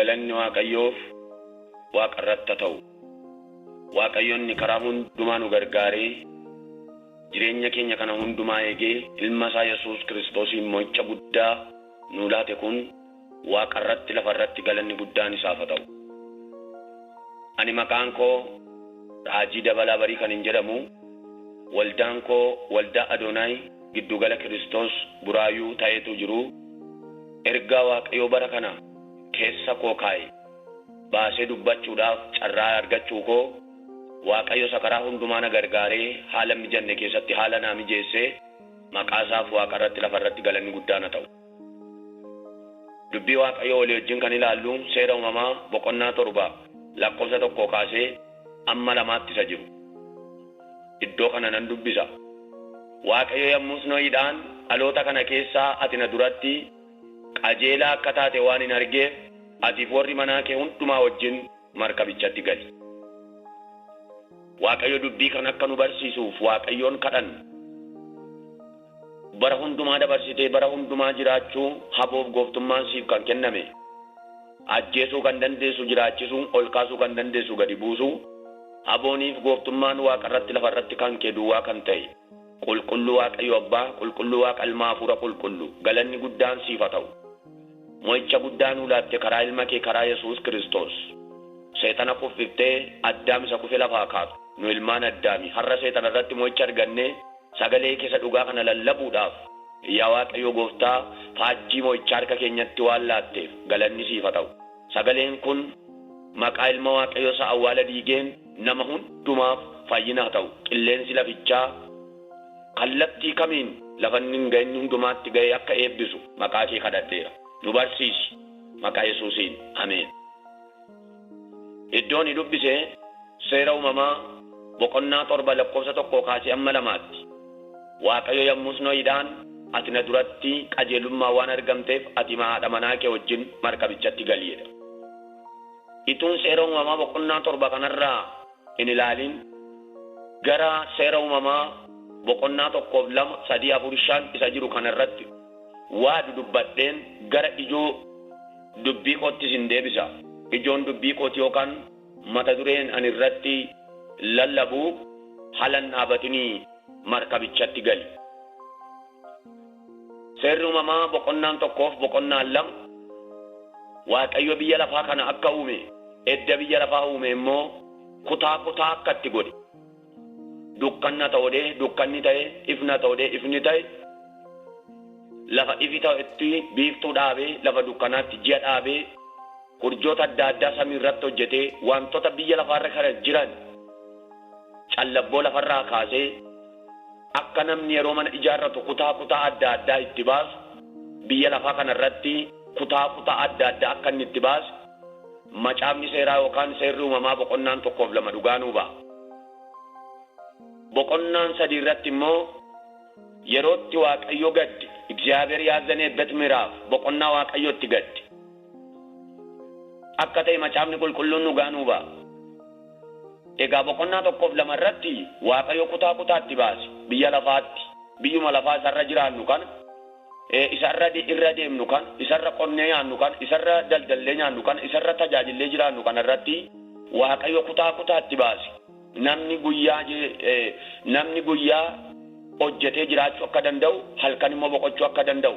galanni waaqayyoof waaqarratti ta'u. Waaqayyoon ni karaa hundumaa nu gargaaree jireenya keenya kana hundumaa eegee ilma isaa Yesuus Kiristoosiin mo'icha guddaa nu laate kun waaqarratti lafarratti galanni guddaan isaaf haa ta'u. Ani maqaan koo Raajii Dabalaa Barii kan hin jedhamu, waldaan koo waldaa Adoonaay giddugala Kiristoos Buraayuu ta'eetu jiru. Ergaa waaqayyoo bara kana keessa koo kaa'e baasee dubbachuudhaaf carraa argachuu koo waaqayyo sakaraa hundumaa na gargaaree haala mijanne keessatti haala naa mijeessee maqaa isaaf waaqarratti lafarratti galanni guddaan haa ta'u. Dubbii waaqayyoo walii wajjin kan ilaallu seera uumamaa boqonnaa 7 lakkoofsa 1 kaasee amma 2tti isa jiru. Iddoo kana nan dubbisa. Waaqayyo yommus Nohiidhaan dhaloota kana keessaa ati na duratti qajeelaa akka taate waan hin argeef atiif warri manaa kee hundumaa wajjin markabichatti gali. Waaqayyo dubbii kan akka nu barsiisuuf waaqayyoon kadhanna. Bara hundumaa dabarsitee bara hundumaa jiraachuu haboof gooftummaan siif kan kenname. Ajjeesuu kan dandeessu jiraachisuu, ol kaasuu kan dandeessu gadi buusuu, habooniif gooftummaan waaqarratti lafarratti kan kee duwwaa kan ta'e. Qulqulluu waaqayyo abbaa, qulqulluu waaqa ilmaa hafuura qulqulluu, galanni guddaan siif haa ta'u. Mo'icha guddaa nu laatte karaa ilma kee karaa Yesuus Kiristoos. Seexana kuffiftee Addaam isa kufe lafaa kaatu. Nu ilmaan Addaami har'a seexana irratti mo'icha argannee sagalee keessa dhugaa kana lallabuudhaaf yaa waaqayyo gooftaa faajjii mo'ichaa harka keenyatti waan laatteef galanni siif haa ta'u. Sagaleen kun maqaa ilma waaqayyo isa awwaala diigeen nama hundumaaf fayyina haa ta'u. Qilleensi lafichaa kallattii kamiin lafanni hin ga'in hundumaatti ga'ee akka eebbisu maqaa kee kadhadheera. Nu barsiisi maqaa Yesuusiin. Ameen. Iddoon ni dubbise seera uumamaa boqonnaa 7 lakkoofsa 1 kaasee amma 2tti. Waaqayyo yommus Nohiidhaan ati na duratti qajeelummaa waan argamteef ati haadha manaa kee wajjin markabichatti galiidha. Ituun seera uumamaa boqonnaa 7 kanarraa hin ilaalin gara seera uumamaa boqonnaa 1, 2, 3, 4, 5 isa jiru kanarratti waa dubbadheen gara ijoo dubbii kootti sin deebisa. Ijoon dubbii kooti yookaan mata dureen ani irratti lallabu halan dhaabatinii markabichatti gali. Seerri uumamaa boqonnaan 1 boqonnaan 2 waaqayyo biyya lafaa kana akka uume, edda biyya lafaa uume immoo kutaa kutaa akka itti godhe. Dukkanna ta'ee dukkanni ta'e, ifna ta'ee ifni ta'e, lafa ifi ta'etti biiftuu dhaabee, lafa dukkanaatti ji'a dhaabee, urjoota adda addaa samii irratti hojjetee wantoota biyya lafaarra kana jiran callabboo lafarraa kaasee akka namni yeroo mana ijaarratu kutaa kutaa adda addaa itti baasu biyya lafaa kana irratti kutaa kutaa adda addaa akka inni itti baasu macaafni seeraa yookaan seerri uumamaa boqonnaan 1 fi 2 dhugaa nuu ba'a. Boqonnaan 3 irratti immoo yerootti waaqayyo gaddi እግዚአብሔር ያዘነበት ምዕራፍ boqonnaa waaqayyotti gaddi akka ta'e macaafni qulqulluun nu gaanuu ba'a. Egaa boqonnaa 1 fi 2 irratti waaqayyo kutaa kutaatti baase biyya lafaatti, biyyuma lafaa isarra jiraannu kana, isarra irra deemnu kana, isarra qonnee nyaannu kana, isarra daldallee nyaannu kana, isarra tajaajillee jiraannu kana irratti waaqayyo kutaa kutaatti baase. Namni guyyaa hojjetee jiraachuu akka danda'u, halkan immoo boqochuu akka danda'u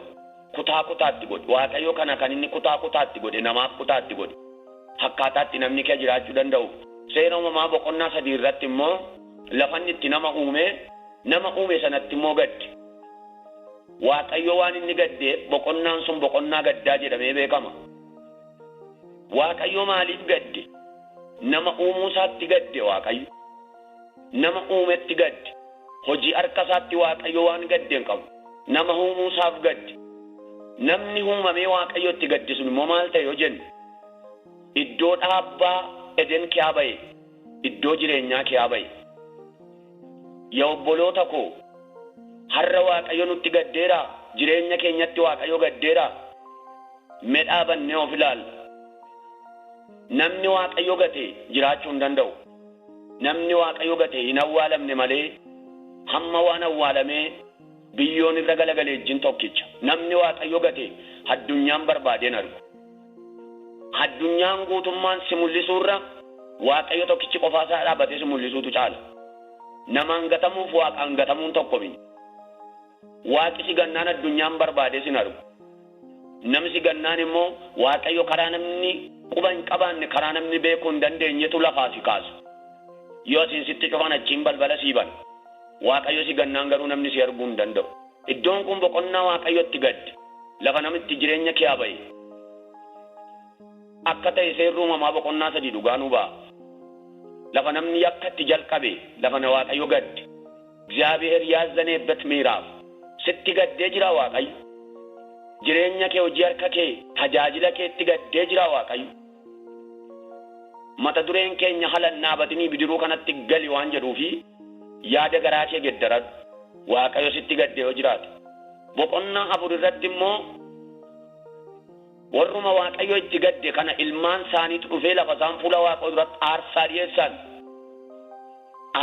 kutaa kutaatti godhe. Waaqayyo kana kan inni kutaa kutaatti godhe, namaaf kutaatti godhe. Akkaataatti namni kee jiraachuu danda'u. Seera uumamaa boqonnaa 3 irratti immoo lafanni itti nama uume sanatti immoo gadde. Waaqayyo waan inni gaddeef boqonnaan sun boqonnaa gaddaa jedhamee beekama. Waaqayyo maaliif gadde? Nama uumuu isaatti gadde waaqayyo. Nama uumetti gadde. Hojii harka isaatti waaqayyo waan gaddeen qabu. Nama uumuu isaaf gadde. Namni uumamee waaqayyotti gadde sun immoo maal ta'e yoo jenne? Iddoo dhaabbaa Eden kee baye, iddoo jireenyaa kee baye. Yaa obboloota koo, har'a waaqayyo nutti gaddeera, jireenya keenyatti waaqayyo gaddeera. Mee dhaabannee of ilaalla. Namni waaqayyo gate jiraachuu hin danda'u. Namni waaqayyo gate hin awwaalamne malee hamma waan awwaalamee biyyoon irra galagalee jin tokkicha. Namni waaqayyo gate addunyaan barbaadeen argu. addunyaan guutummaan si mul'isuurra waaqayyo tokkichi qofaasaa dhaabatee si mul'isuutu caala. Namaan gatamuuf waaqaan gatamuun tokko miti. Waaqi si gannaan addunyaan barbaadee sin argu. Namni si gannaan immoo waaqayyo karaa namni quba hin qabaanne karaa namni beekuu hin dandeenyetu lafaa si kaasu. Yoo isin sitti cufan achiin balbala siiban. Waaqayyo si gannaan garuu namni si arguu hin danda'u. Iddoon kun boqonnaa waaqayyotti gaddi. Lafa namitti jireenya kee baye. Akka ta'e seerri uumamaa boqonnaa 3 dhugaanuu ba'a. Lafa namni yakkatti jalqabe lafa na waaqayyo gaddi. እግዚአብሔር ያዘነበት ምዕራፍ sitti gaddee jira waaqayyo. Jireenya kee hojii harka kee tajaajila keetti gaddee jira waaqayyo. Mata dureen keenya halannaa batinii bidiruu kanatti gali waan jedhuufi yaada garaa kee geddaradhu. Waaqayyo sitti gaddee yoo jiraate. Boqonnaa 4 irratti immoo warruma waaqayyo itti gadde kana ilmaan isaaniitu dhufee lafa isaan fuula waaqayyo duratti aarsaa dhiyeessan.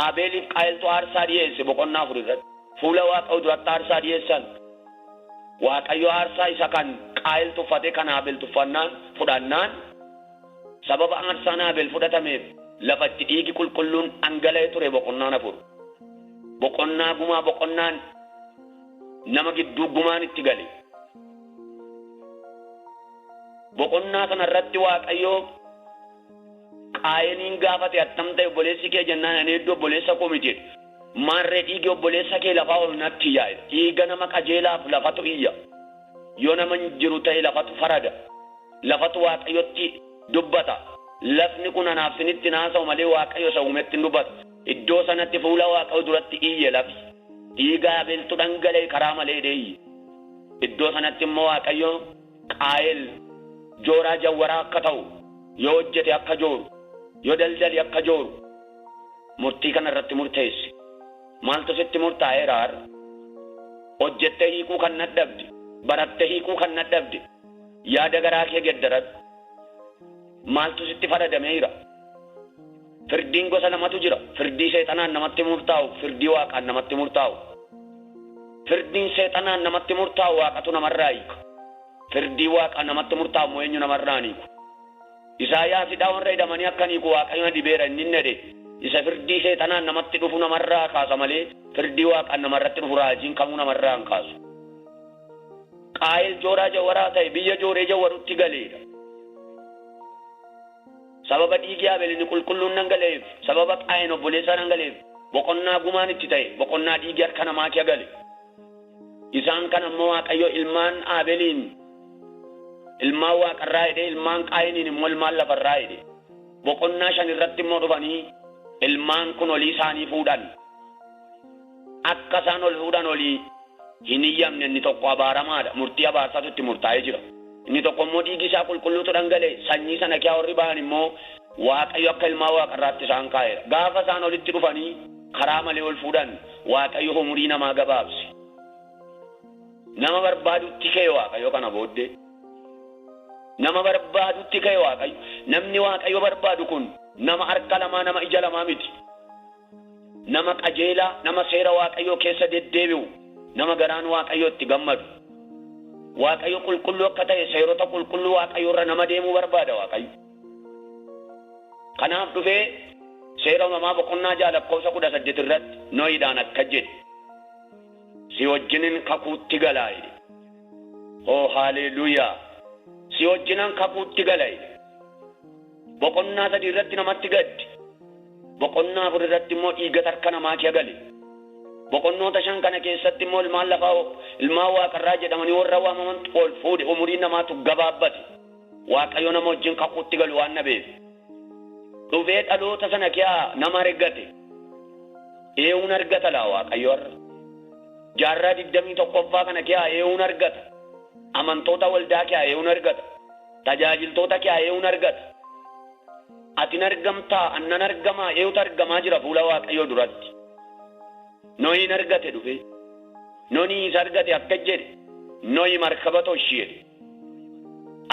Aabeeliif Qaayiltu aarsaa dhiyeesse boqonnaa 4 irratti. Fuula waaqayyo duratti aarsaa dhiyeessan. Waaqayyo aarsaa isa kan Qaayil tuffate kan Aabeel tuffannaan fudhannaan sababa aarsaan Aabeel fudhatameef lafatti dhiigi qulqulluun dhangala'ee ture boqonnaa 4. Boqonnaa gumaa boqonnaan nama gidduu gumaan itti gale. Boqonnaa kanarratti waaqayyo Qaayiniin gaafate attam ta'e obboleessi kee jennaan ani iddoo obboleessa koo miti. Maarree dhiigi obboleessa kee lafaa ol natti yaa'e. Dhiiga nama qajeelaaf lafatu iyya. Yoo nama jiru ta'e lafatu farada. Lafatu waaqayyotti dubbata. Lafni kun anaaf sinitti naasa'u malee waaqayyo isa uumetti hin dubbatu. Iddoo sanatti fuula waaqayyo duratti iyye lafi. Dhiiga Abeeltu dhangala'e karaa malee deeyye. Iddoo sanatti immoo waaqayyo Qaayil jooraa jawwaraa akka ta'u yoo hojjete akka jooru yoo daldali akka jooru murtii kana irratti murteesse. Maaltu sitti murtaa'eera har'a? Hojjettee hiikuu kan nadhabde, barattee hiikuu kan nadhabde, yaada garaa kee geddaradhu. Maaltu sitti faradameera? Firdiin gosa lamatu jira. Firdii seexanaan namatti murtaa'u, firdii waaqaan namatti murtaa'u. Firdiin seexanaan namatti murtaa'u waaqatu namarraa hiika. Firdii waaqaan namatti murtaa'u immoo eenyu namarraa hiiku. Isaayyaas warra hidhamanii akka hiiku waaqayyo dibeera inni jedhe. Isa firdii seexanaan namatti dhufu namarraa kaasa malee firdii waaqaan namarratti dhufu raajiin kamuu namarraa hin kaasu. Qaayil jooraa jawwaraa ta'e biyya jooree jawwarutti galeedha. Sababa dhiigi Abeelin qulqulluun dhangaleef, sababa Qaayin obboleessaa dhangaleef boqonnaa gumaan itti ta'e boqonnaa dhiigi harka namaa kee gale. Isaan kan ammoo waaqayyo ilmaan Abeeliin ilmaan waaqarraa hidhee ilmaan Qaayiniin immoo ilmaan lafarraa hidhe. Boqonnaa 5 irratti immoo dhufanii ilmaan kun olii isaanii fuudhan. Akka isaan ol fuudhan olii hin iyyamne inni tokko abaaramaadha. Murtii abaarsaatu itti murtaa'ee jira. Inni tokko immoo dhiigi isaa qulqulluutu dhangale. Sanyii sana kee warri ba'an immoo waaqayyo akka ilmaa waaqarraatti isaan kaa'eera. Gaafa isaan olitti dhufanii karaa malee ol fuudhan waaqayyo umurii namaa gabaabse. Nama barbaadutti ka'e waaqayyo kana booddee. Nama barbaadutti ka'e waaqayyo. Namni waaqayyo barbaadu kun nama harka lamaa nama ija lamaa miti. Nama qajeelaa nama seera waaqayyo keessa deddeebi'u nama garaan waaqayyo itti gammadu. Waaqayyo qulqulluu akka ta'e seerota qulqulluu waaqayyo irra nama deemuu barbaada waaqayyo. Kanaaf dhufee seera uumamaa boqonnaa 6:18 irratti Nohiidhaan akka jedhe si wajjinin kakuutti galaa. Oh haleluuyaa. Si wajjinan kakuutti galaa. Boqonnaa 3 irratti namatti gaddi. Boqonnaa 4 irratti immoo dhiiga harka namaa kee gale. Boqonnoota 5 kana keessatti immoo ilmaan lafaa ilmaan waaqarraa jedhamanii warra waamaman ol fuudhe umurii namaatu gabaabbate. Waaqayyo nama wajjin kakuutti galu waan nabeef. Dhufee dhaloota sana kee nama argate. Eewun argata laa waaqayyo har'a. Jaarraa 21ffaa kana kee eewun argata. Amantoota waldaa kee eewun argata. Tajaajiltoota kee eewun argata. Atin argamtaa annan argamaa eewutu argamaa jira fuula waaqayyo duratti. Nohiin argate dhufe. Nohiin isa argate akka jedhe. Nohi markaba tolchee.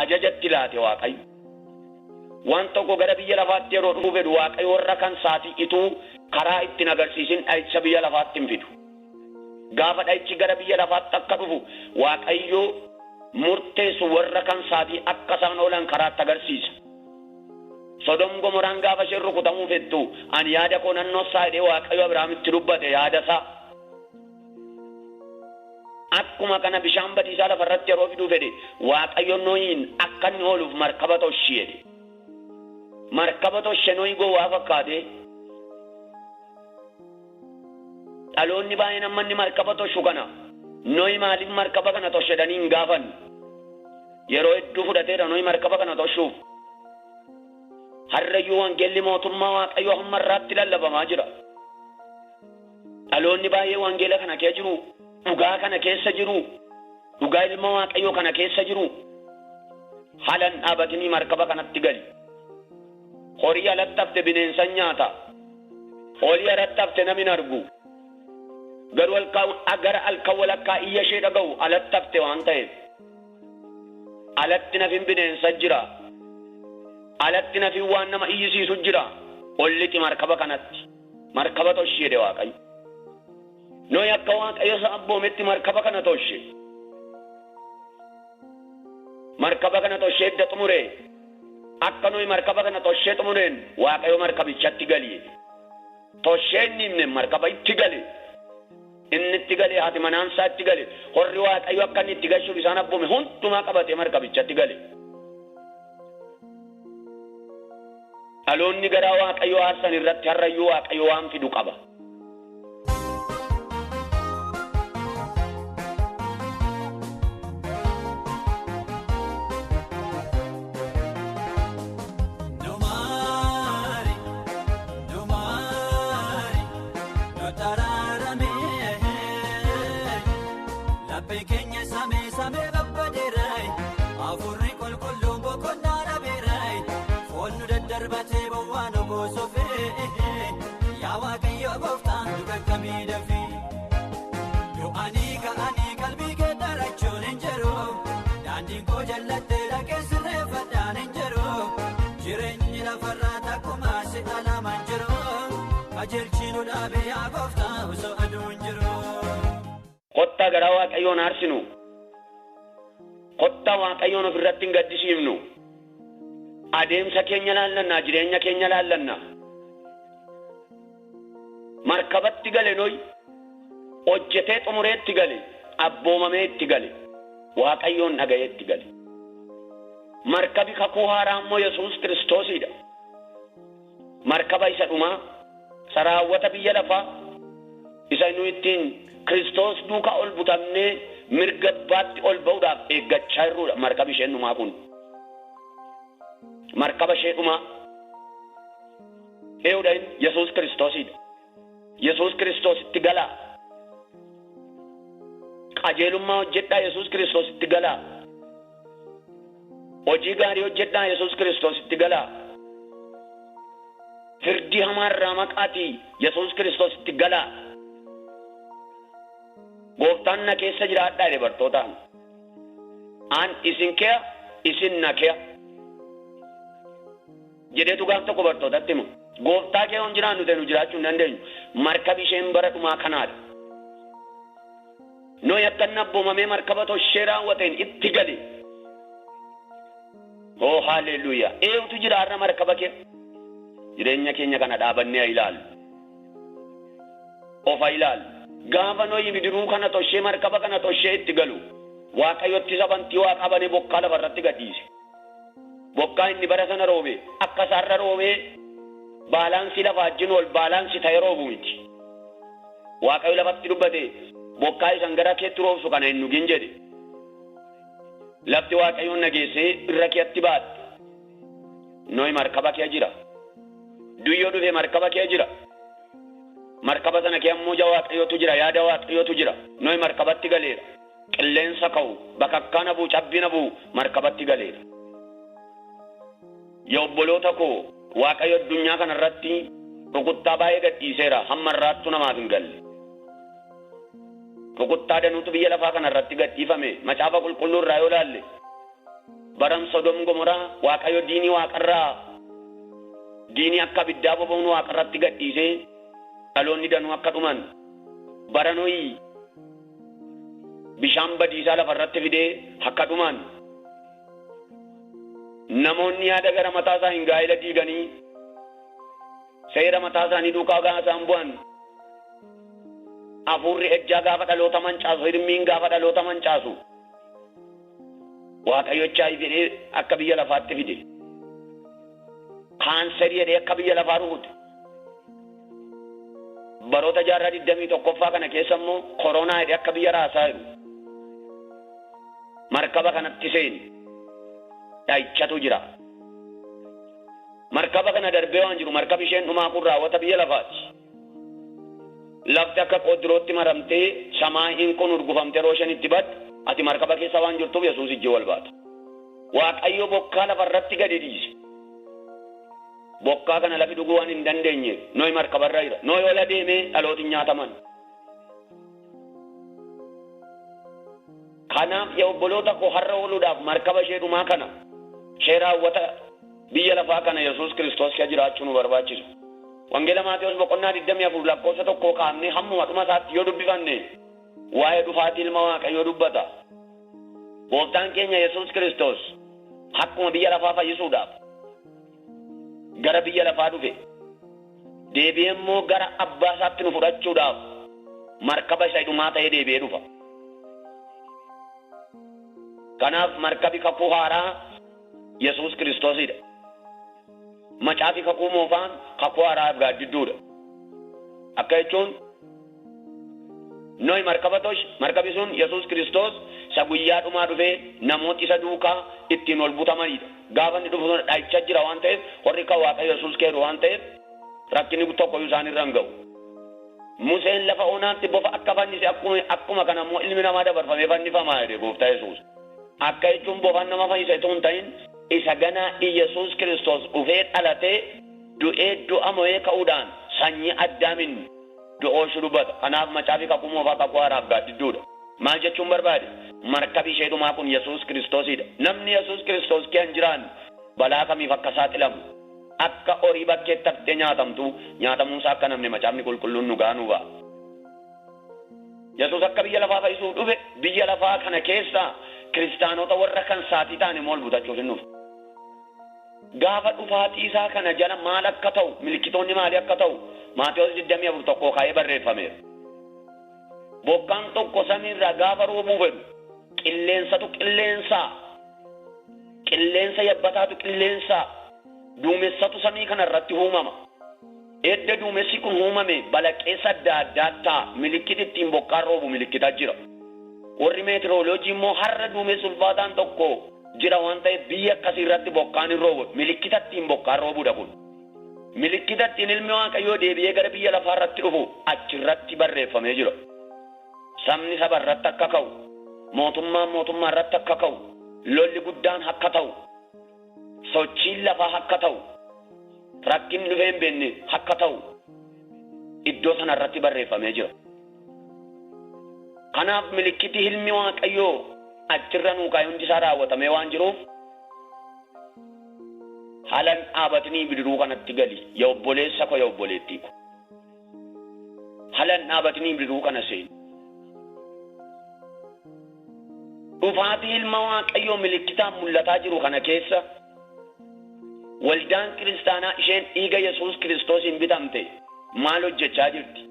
Ajajatti laate waaqayyo. Waan tokko gara biyya lafaatti yeroo dhufu fedhu waaqayyo warra kan saatii ituu karaa ittiin agarsiisin dha'icha biyya lafaatti hin fidu. Gaafa dha'ichi gara biyya lafaatti akka dhufu waaqayyo murteessu warra kan saatii akka isaan oolan karaatti agarsiisa. Sodom Gomoraan gaafa isheen rukutamuu fettu ani yaada koo nannoo saayidee Waaqayyo Abrahaamitti dubbate yaada isaa. Akkuma kana bishaan badiisaa lafarratti yeroo fiduu fedhe Waaqayyo Nohiin akka inni ooluuf markaba tolchi jedhe. Markaba tolche Nohi gowwaa fakkaate. Dhaloonni baay'een amma inni markaba tolchu kana Nohi maaliif markaba kana tolche jedhanii hin gaafan. Yeroo hedduu fudhateedha Nohi markaba kana tolchuuf. Harrayyuu wangeelli mootummaa Waaqayyo hamma irraatti lallabamaa jira. Dhaloonni baay'ee wangeela kana keessa jiru. Dhugaa kana keessa jiru. Dhugaa ilma Waaqayyo kana keessa jiru. Haalan dhaabatanii markaba kanatti gali. Horii alatti hafte bineensa nyaata. Horii alatti hafte namni hin argu. Garuu gara halkan walakkaa iyya ishee dhaga'u alatti hafte waan ta'eef. Alatti nafin bineensa jira. Alatti nafin waan nama iyyisiisu jira. Olliti markaba kanatti. Markaba tolchi jedhe Waaqayyo. Nohi akka Waaqayyo isa abboometti markaba kana tolche. Markaba kana tolchee edda xumure. Akka Nohi markaba kana tolchee xumureen Waaqayyo markabichatti gali. Tolchee inni himne markaba itti gali. Inni itti gali haati manaan isaa itti gali. Horri Waaqayyo akka inni itti galchuuf isaan abboome hundumaa qabatee markabichatti gali. Dhaloonni garaa Waaqayyo aarsan irratti harrayyuu Waaqayyo waan fidu qaba. Kotta garaa Waaqayyoon aarsinu. Kotta Waaqayyoon ofirratti hin gaddisiifnu. Adeemsa keenya laallanna, jireenya keenya laallanna. Markabatti gale Nohi. Hojjetee xumureetti gale. Abboomamee itti gale. Waaqayyoon dhaga'ee itti gale. Markabi kakuu haaraa immoo Yesuus Kiristoosidha. Markaba isa dhumaa. Saraawwata biyya lafaa. Isa nu ittiin Kiristoos duukaa ol butamnee mirga abbaatti ol ba'uudhaaf eeggachaa jirrudha markabi isheen dhumaa kun. Markaba ishee dhumaa. Eewudhaan Yesuus Kiristoosidha. Yesuus Kiristoositti galaa. Qajeelummaa hojjedhaa Yesuus Kiristoositti galaa. Hojii gaarii hojjedhaa Yesuus Kiristoositti galaa. Firdii hamaarraa maqaatii Yesuus Kiristoositti galaa. Gooftaan na keessa jiraadhaa jedhe bartootaan. An isin kee isin na kee. Jedheetu gaaf tokko bartootatti himu. Gooftaa kee on jiraannu ta'e nu jiraachuu hin dandeenyu. Markabi isheen bara dhumaa kanaadha. Nohi akka inni abboomamee markaba tolchee raawwateen itti gale. Oh haalleluuyaa. Eenyutu jira har'a markaba kee? Jireenya keenya kana dhaabannee ilaalu. Of ilaalu. Gaafa Nohi bidiruu kana tolchee markaba kana tolchee itti galu. Waaqayyotti sabantii waaqa banee bokkaa lafarratti gadhiise. Bokkaa inni bara sana roobe akka isaarra roobee baalaansii lafaa wajjin wal baalaansii ta'e roobu miti. Waaqayyo lafatti dubbate bokkaa isan gara keetti roobsu kana hin dhugin jedhe. Lafti Waaqayyoon nageessee irra keetti baatte. Nohi markaba kee jira. Duyyoo dhufee markaba kee jira. Markaba sana kee ammoo Waaqayyootu jira, yaada Waaqayyootu jira. Nohi markabatti galeera. Qilleensa ka'u, bakakkaa nabuu, cabbii nabuu markabatti galeera. Yaa obboloota koo Waaqayyo addunyaa kanarratti rukuttaa baay'ee gadhiiseera. Hamma irraattu namaaf hin galle. Rukuttaa danuutu biyya lafaa kanarratti gadhiifame. Macaafa qulqulluu irraa yoo laalle baram Sodom Gomoraa Waaqayyo diinii waaqarraa diinii akka abiddaa boba'uun waaqarratti gadhiisee dhaloonni danuu akka dhuman bara Nohi bishaan badiisaa lafarratti fidee akka dhumaan namoonni yaada gara mataa isaa hin gaa'ela diiganii seera mataa isaanii duukaa gaafa isaan bu'an hafuurri ejjaa gaafa dhaloota mancaasu hirmiin gaafa dhaloota mancaasu Waaqayyo HIV jedhee akka biyya lafaatti fide kaanserii jedhee akka biyya lafaa rukute baroota jaarraa 21ffaa kana keessa immoo koronaa jedhee akka biyya raasaa jiru markaba kanatti seeni dhaayichatu jira. Markaba kana darbee waan jiru markabi isheen dhumaa kun raawwata biyya lafaati. Lafti akka qodirootti maramtee samaa'iin kun urgufamtee rooshan itti badde ati markaba keessa waan jirtuuf Yesuus ijji wal baata. Waaqayyo bokkaa lafarratti gadi dhiise. Bokkaa kana lafi dhuguu waan hin dandeenye nooyi markabarra jira. Nooyi ola deemee dhalootiin nyaataman. Kanaaf yaa obboloota koo har'a ooluudhaaf markaba ishee dhumaa kana ishee raawwata biyya lafaa kana Yesuus Kiristoos kee jiraachuu nu barbaachisa. Wangeela Maatewos boqonnaa 24 lakkoofsa tokko kaafnee hammuma dhuma isaatti yoo dubbifanne waa'ee dhufaatii ilma Waaqayyoo dubbata. Gooftaan keenya Yesuus Kiristoos akkuma biyya lafaa fayyisuudhaaf gara biyya lafaa dhufe deebi'ee immoo gara abbaa isaatti nu fudhachuudhaaf markaba isa dhumaa ta'ee deebi'ee dhufa. Kanaaf markabi kakuu haaraa Yesuus Kiristoosidha. Macaafi kakuu moofaan kakuu haaraa gaaddidduudha. Akka jechuun nooyi markaba tosh markabi sun Yesuus Kiristoos isa guyyaa dhumaa dhufee namooti isa duukaa ittiin ol butamanidha. Gaafa inni dhufu dhaayicha jira waan ta'eef warri kan Waaqayyo Yesuus keeru waan ta'eef rakkinni tokko isaanirra hin ga'u. Museen lafa onaatti bofa akka fannise akkuma kana immoo ilmi namaa dabarfamee fannifamaa jedhe gooftaa Yesuus. Akka jechuun bofaan nama fayyisa itoo hin ta'in isa ganaa Yesuus Kiristoos dhufee dhalatee du'ee du'a mo'ee ka'uudhaan sanyii addaamin du'ooshuu dubbata. Kanaaf macaafi kakuu moofaa kakuu haaraaf gaaddidduudha. Maal jechuun barbaade? Markabi ishee dhumaa kun Yesuus Kiristoosidha. Namni Yesuus Kiristoos kee hin jiraan balaa kamiif akka saaxilamu akka horii bakkeetti haftee nyaatamuusaa akka namni macaafni qulqulluun nu gaanuu ba'a. Yesuus akka biyya lafaa fayyisuuf dhufe biyya lafaa kana keessa kiristaanota warra kan saatii ta'an mool butachuuf hin dhufe. Gaafa dhufaatii isaa kana jala maal akka ta'u milikkitoonni maali akka ta'u Maatewos 24 tokko kaa'ee barreeffameera. Bokkaan tokko samiirraa gaafa roobuu fedhu qilleensatu qilleensa yabbataatu qilleensa duumessatu samii kana irratti uumama. Edda duumessi kun uumame balaqqeessa adda addaa ta'a milikkiti ittiin bokkaan roobu milikkitaa jira. Warri meetirooloojii immoo har'a duumessi ulfaataan tokko jira waan ta'eef biyya akkasii irratti bokkaan hin roobu milikkita ittiin bokkaan roobuudha kun. Milikkita ittiin ilmi Waaqayyoo deebi'ee gara biyya lafaa irratti dhufu achirratti barreeffamee jira. Sabni saba irratti akka ka'u, mootummaa irratti akka ka'u, lolli guddaan akka ta'u, sochiin lafaa akka ta'u, rakkinni dhufee hin beekne akka ta'u iddoo sana irratti barreeffamee jira. Kanaaf milikkiti ilmi Waaqayyoo achirra nuu kaa'ee hundi isaa raawwatamee waan jiruuf haalan dhaabatanii bidiruu kanatti gali yaa obboleessa koo yaa obboleettii ko. Haalan dhaabatanii bidiruu kana seeni. Dhufaatii ilma Waaqayyoo milikkitaan mul'ataa jiru kana keessa waldaan kiristaanaa isheen dhiiga Yesuus Kiristoosiin bitamte maal hojjechaa jirti?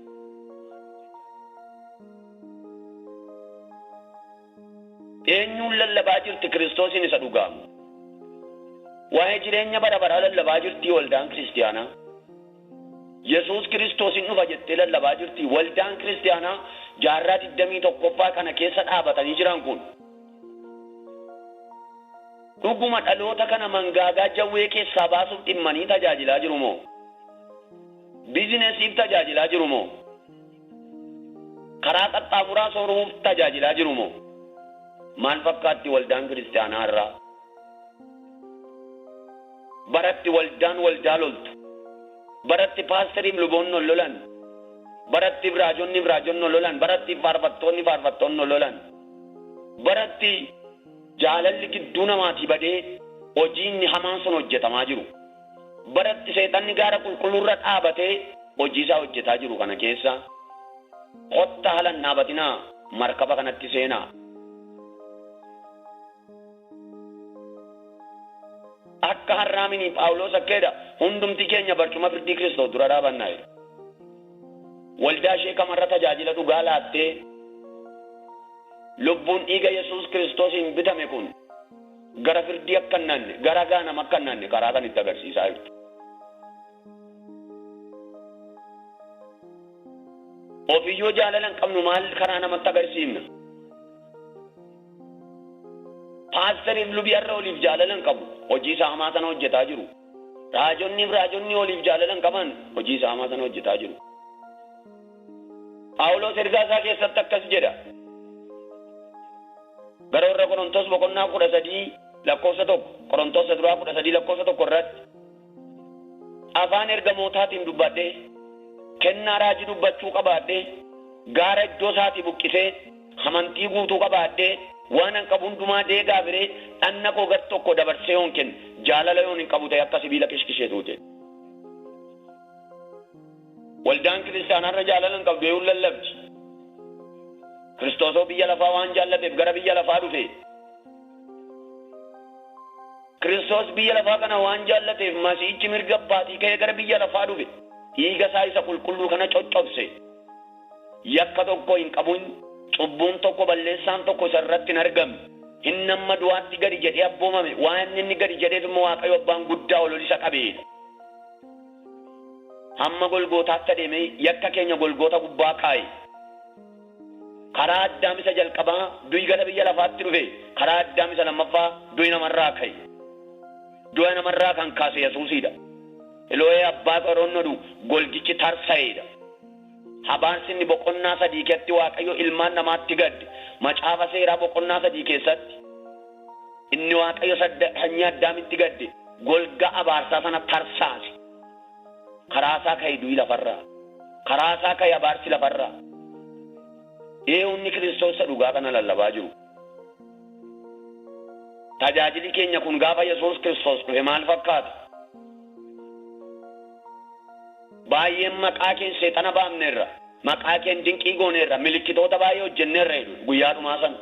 Eenyuun lallabaa jirti Kiristoosiin isa dhugaamu? Waa'ee jireenya bara baraa lallabaa jirti waldaan kiristaanaa. Yesuus Kiristoosiin dhufa jettee lallabaa jirti waldaan kiristaanaa jaarraa 21ffaa kana keessa dhaabatanii jiran kun. Dhuguma dhaloota kana mangaagaa jawwee keessaa baasuuf dhimmanii tajaajilaa jiru moo? Biizinesiif tajaajilaa jiru moo? Karaa qaxxaamuraa sooruuf tajaajilaa jiru moo? Maal fakkaatti waldaan kiristaanaa irraa? Baratti waldaan waldaa loltu. Baratti paastariif luboonni lolan. Baratti raajonni lolan. Baratti faarfattoonni lolan. Baratti jaalalli gidduu namaatii badee hojiin hamaan sun hojjetamaa jiru. Baratti seexanni gaara qulqulluurra dhaabatee hojii isaa hojjetaa jiru kana keessa kotta haalan dhaabatinaa markaba kanatti seenaa. akka har'aamini Phaawulos akkeedha hundumti keenya barcuma firdii Kiristoos dura dhaabannaa jedha. Waldaa ishee kamarra tajaajila dhugaa laattee lubbuun dhiiga Yesuus Kiristoosiin bitame kun gara firdii akka hin naanne gara gaanama akka hin naanne karaa kan itti agarsiisaa jirtu. Ofiyyoo jaalala hin qabnu maal karaa namatti agarsiifna? Paastariif lubii har'a oliif jaalala hin qabu hojii isaa hamaa sana hojjetaa jiru. Raajonni oliif jaalala hin qaban hojii isaa hamaa sana hojjetaa jiru. Phaawulos ergaa isaa keessatti akkas jedha. Gara warra Qorontos boqonnaa 13 lakkoofsa 1 Qorontos 13 lakkoofsa 1 irratti afaan ergamootaatiin dubbadhee kennaa raajii dubbachuu qabaadhee gaara iddoo isaatii buqqisee amantii guutuu qabaadhee waan an qabu hundumaa deegaa biree dhanna koo gar tokko dabarsee yoon kenne jaalala yoon hin qabu ta'e akka sibiila qishqisheetu jedhe. Waldaan kiristaanaarra jaalala hin qabdu yoo lallabdi. Kiristoosoo biyya lafaa waan jaallateef gara biyya lafaa dhufe. Kiristoos biyya lafaa kana waan jaallateef masiichi mirga abbaatii ka'ee gara biyya lafaa dhufe. Dhiiga isaa isa qulqulluu kana coccobse. Yakka tokko hin qabuun cubbuun tokko balleessaan tokko isa irratti hin argamne. Inni amma du'aatti gadi jedhee abboomame waan inni gadi jedheef immoo Waaqayyo abbaan guddaa ol isa qabeedha. Hamma Golgootaatti adeemee yakka keenya Golgoota gubbaa kaa'e. Karaa Addaam isa jalqabaa du'i gara biyya lafaatti dhufe. Karaa Addaam isa lammaffaa du'i namarraa ka'e. Du'a namarraa kan kaase Yesuusidha. Eloo'ee abbaa qaroonnodhu golgichi tarsa'eedha. Habaarsinni boqonnaa 3 keessatti Waaqayyo ilmaan namaatti gadde. Macaafa seeraa boqonnaa 3 keessatti inni Waaqayyo sanyii Addaamitti gadde golga abaarsaa sana tarsaase. Karaa isaa ka'e du'i lafarraa. Karaa isaa ka'e abaarsi lafarraa. Inni Kiristoos dhugaa kana lallabaa jiru. Tajaajili keenya kun gaafa Yesuus Kiristoos dhufe maal fakkaata? Baay'een maqaa keen seexana baafneerra. Maqaa keen dinqii gooneerra. Milikkitoota baay'ee hojjenneerra jedhu guyyaa dhumaa sana.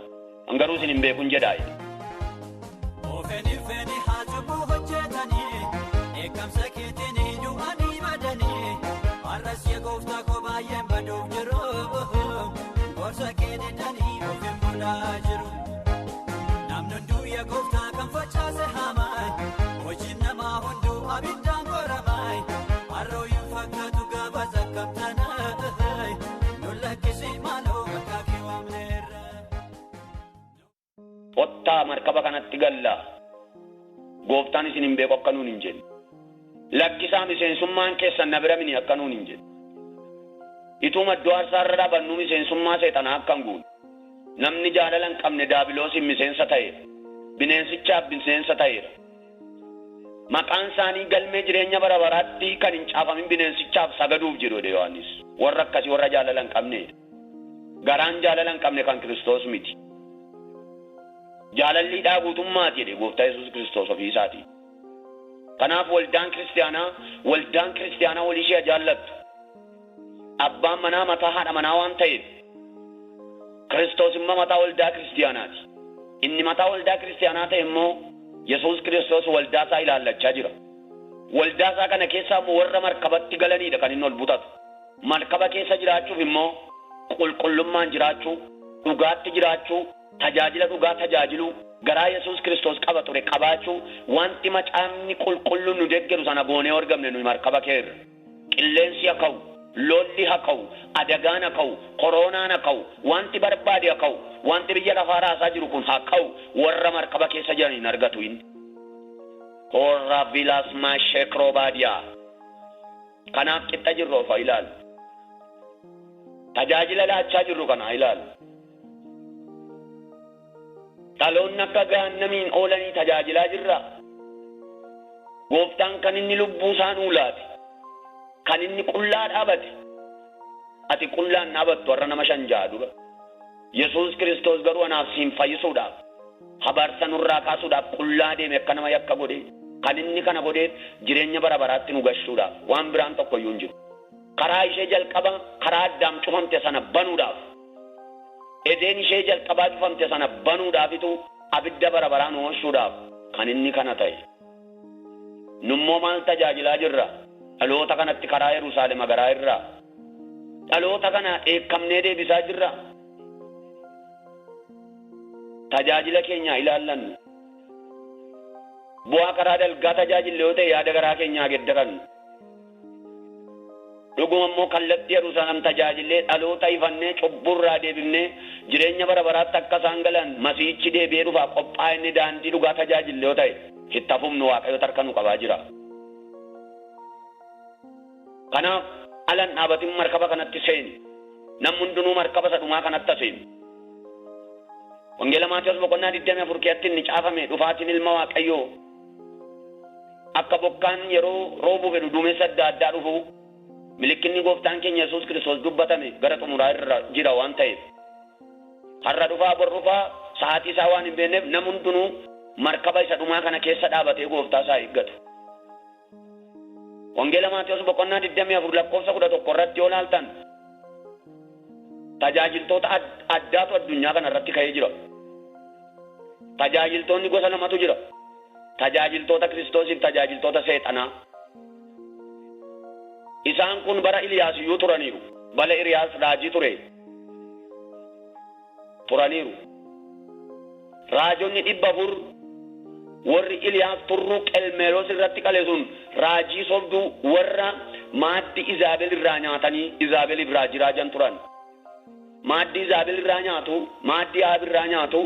Garuu isin hin beekun jedhaa. Ottaa markaba kanatti galla. Gooftaan isin hin beeku akka nuun hin jenne. Lakkisaa miseensummaan keessan na bira mini akka nuun hin jenne. Ituma iddoo aarsaarra dhaabannu miseensummaa seexanaa akka hin guune. Namni jaalala hin qabne daabiloosiin miseensa ta'eera. Bineensichaaf miseensa ta'eera. Maqaan isaanii galmee jireenya bara baraatti kan hin caafamin bineensichaaf sagaduuf jedhu Yohaannis. Warra akkasii warra jaalala hin qabneedha. Garaan jaalala hin qabne kan Kiristoos miti. Jaalalli guutummaati jedhe Gooftaa Yesuus Kiristoos ofii isaati. Kanaaf waldaan kiristaanaa walii ishee jaallattu. Abbaan manaa mataa haadha manaa waan ta'eef Kiristoos immoo mataa waldaa kiristaanaati. Inni mataa waldaa kiristaanaa ta'e immoo Yesuus Kiristoos waldaa isaa ilaallachaa jira. Waldaa isaa kana keessaa immoo warra markabatti galanidha kan inni ol butatu. Markaba keessa jiraachuuf immoo qulqullummaan jiraachuu, dhugaatti jiraachuu, tajaajila dhugaa tajaajiluu, garaa Yesuus Kiristoos qaba ture qabaachuu, wanti macaafni qulqulluun nu deeggaru sana goonee argamne nuyi markaba keerra. Qilleensi haa ka'u, lolli haa ka'u, adagaan haa ka'u, koronaan haa ka'u, wanti barbaade haa ka'u, wanti biyya lafaa raasaa jiru kun haa ka'u, warra markaba keessa jiran hin argatu inni. Horra vilaas maashekiroo baadiyaa. Kanaaf qixa jirru ofa ilaalu. Tajaajila laachaa jirru kana ilaalu. Dhaloonni akka gaannamiin oolanii tajaajilaa jirra. Gooftaan kan inni lubbuu isaa nuu laate, kan inni qullaa dhaabate. Ati qullaan dhaabattu warra nama 5 dura. Yesuus Kiristoos garuu anaaf siin fayyisuudhaaf, habaarsa nurraa kaasuudhaaf qullaa deeme akka nama yakka godhe. Kan inni kana godheef jireenya bara baraatti nu gashuudhaaf waan biraan tokko iyyuu hin jiru. Karaa ishee jalqaba karaa Addaam cufamte sana banuudhaaf. Edeen ishee jalqabaa cufamte sana banuudhaafitu abidda bara baraan oolchuudhaaf kan inni kana ta'e. nummoo maal tajaajilaa jirra dhaloota kanatti karaa Yerusaalem garaa irraa dhaloota kana eekkamnee deebisaa jirra tajaajila keenya ilaallannu bu'aa karaa dalgaa tajaajille yoo ta'e yaada garaa keenyaa geddaran dhuguma immoo kallattii Yerusaalem tajaajillee dhaloota ifannee cubburraa deebifnee jireenya bara baraatti akka isaan galan masiichi deebi'ee dhufaa qophaa'inni daandii dhugaa tajaajille yoo ta'e itti hafumnu Waaqayyo harka nu qabaa jira. Kanaaf alan dhaabatiin markaba kanatti seeni namni hundinuu markaba sadhumaa kanatti seeni. Wangeela Maatiyos boqonnaa 24 keessatti inni caafame dhufaatiin ilma Waaqayyoo akka bokkaan yeroo roobuu fedhu duumessa adda addaa dhufu milikinni gooftaan keenya Yesuus Kiristoos dubbatame gara xumuraa irra jira waan ta'eef har'a dhufaa bor dhufaa sa'aatii isaa waan hin beekneef namni hundinuu markaba isa dhumaa kana keessa dhaabatee gooftaa isaa eeggatu. Wangeela Maatiyos boqonnaa 24 lakkoofsa 11 irratti yoo ilaaltan tajaajiltoota addaatu addunyaa kana irratti ka'ee jira. Tajaajiltoonni gosa lamatu jira. Tajaajiltoota Kiristoosiif tajaajiltoota seexanaa. Isaan kun bara Iliyaas iyyuu turaniiru. Bara Iliyaas raajii turaniiru. Raajonni 400 warri Iliyaas turruu Qelmeeloos irratti qale sun raajii sobduu warra maaddi Izaabel irraa nyaatanii Izaabel irraa jiraajan turan. Maaddi Izaabel irraa nyaatu, maaddi Ahaab irraa nyaatu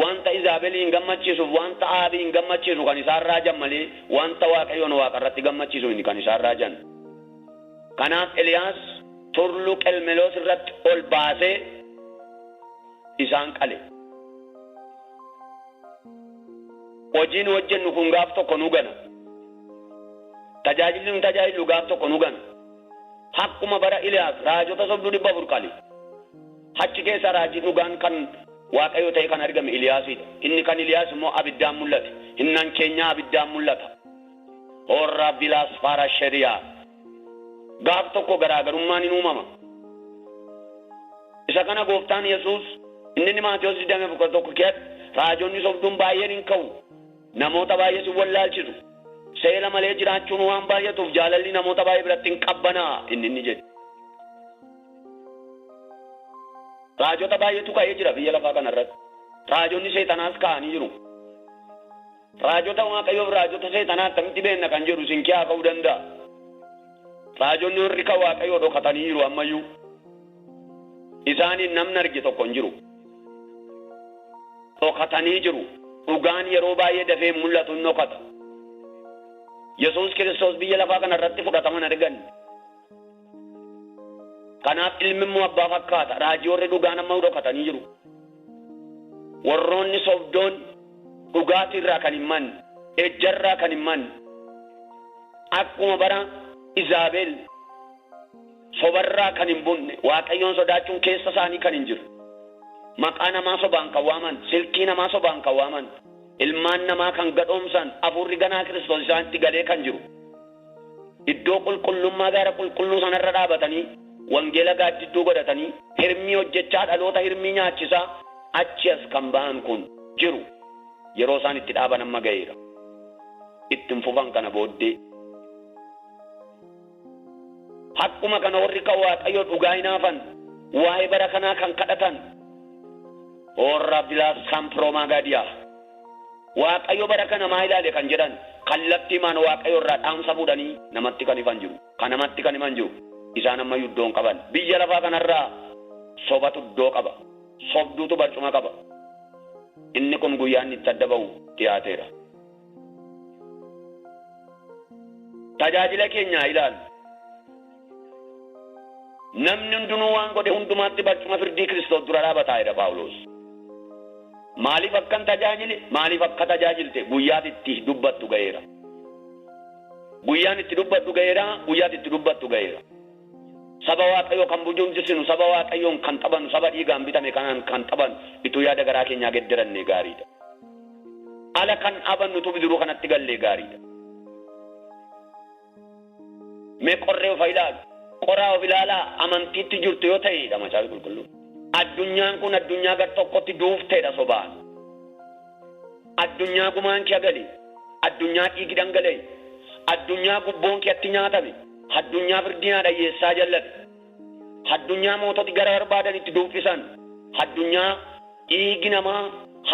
wanta Izaabeliin gammachiisuuf wanta Ahaabiin gammachiisu kan isaan raajan malee wanta Waaqayyoon Waaqa irratti gammachiisu inni kan isaan raajan. Kanaaf Eliyaas turlu Qelmeeloos irratti ol baasee isaan qale. Hojiin hojjennu kun gaaf tokko nu gana. Tajaajilli nu tajaajilu gaaf tokko nu gana. Hakkuma bara Eliyaas raajota sobduu 400 qale. Achi keessa raajii dhugaan kan Waaqayyo ta'e kan argame Eliyaasidha. Inni kan Eliyaas immoo abiddaan mul'ate. Innan keenya abiddaan mul'ata. Horra bilaas faara shariyaa. Gaaf tokko garaagarummaan hin uumama. Isa kana gooftaan Yesuus inni Maatiyos 21 keessatti raajonni sobduun baay'een hin ka'u. Namoota baay'ee si wallaalchisu. Seera malee jiraachuun waan baay'atuuf jaalalli namoota baay'ee biratti hin qabbanaa inni jedhe. Raajota baay'eetu ka'ee jira biyya lafaa kanarratti. Raajonni seexanaas ka'anii jiru. Raajota Waaqayyoof raajota seexanaa akkamitti beekna kan jedhu isin kiyaa ka'uu danda'a. Raajonni warri kan Waaqayyoo dhokatanii jiru ammayyuu. Isaaniin namni arge tokko hin jiru. Dhokatanii jiru. Dhugaan yeroo baay'ee dafee mul'atu hin dhokata. Yesuus Kiristoos biyya lafaa kanarratti fudhataman argan. Kanaaf ilmi immoo abbaa fakkaata. Raajii warri dhugaan amma dhokatanii jiru. Warroonni sobdoon dhugaatirraa kan hin manne, ejjarraa kan hin manne. Akkuma bara Izaabel sobarraa kan hin bunne, Waaqayyoon sodaachuun keessa isaanii kan hin jiru. Maqaa namaa sobaan kan waaman, silkii namaa sobaan kan waaman, ilmaan namaa kan gadhoomsan, hafuurri ganaa Kiristoos isaanitti galee kan jiru. Iddoo qulqullummaa gaara qulqulluu sanarra dhaabatanii wangeela gaaddidduu godhatanii hirmii hojjechaa dhaloota hirmii nyaachisaa achi as kan ba'an kun jiru. Yeroo isaan itti dhaaban amma ga'eera. Ittiin fufan kana booddee. Akkuma kana warri kan Waaqayyoo dhugaa hinaafan waa'ee bara kanaa kan kadhatan. Horra bilaas kan piroomaa gaadiyaa. Waaqayyo bara kana maa ilaale kan jedhan kallattii maan Waaqayyo irraa dhaamsa fuudhanii namatti kan ifan jiru. Kan namatti kan himan jiru. Isaan amma iddoon qaban. Biyya lafaa kanarraa sobatu iddoo qaba. Sobduutu barcuma qaba. Inni kun guyyaan itti adda ba'u dhiyaateera. Tajaajila keenya ilaalu. Namni hundinuu waan godhe hundumaatti barcuma firdii Kiristoos dura dhaabataa jedha Phaawulos. Maaliif akkan tajaajile? Maaliif akka tajaajilte guyyaatti itti dubbattu ga'eera. Guyyaan itti dubbattu ga'eera. Guyyaatti itti dubbattu ga'eera. Saba Waaqayyoo kan bujuumjisinu, saba Waaqayyoon kan taphanu, saba dhiigaan bitame kanaan kan taphanu ituu yaada garaa keenyaa gedderannee gaariidha. Ala kan dhabannu tu bidiruu kanatti gallee gaariidha. Mee qorree of ilaalu. Qoraa of ilaalaa amantiitti jirtu yoo ta'edha macaafa qulqulluu. Addunyaan kun addunyaa gar tokkotti duufteedha sobaan. Addunyaa gumaan kee agali. addunyaa dhiigi dhangala'e, addunyaa gubboon keetti nyaatame, addunyaa firdinaa dhayyeessaa jallate, addunyaa moototi gara barbaadanitti duufisan, addunyaa dhiigi namaa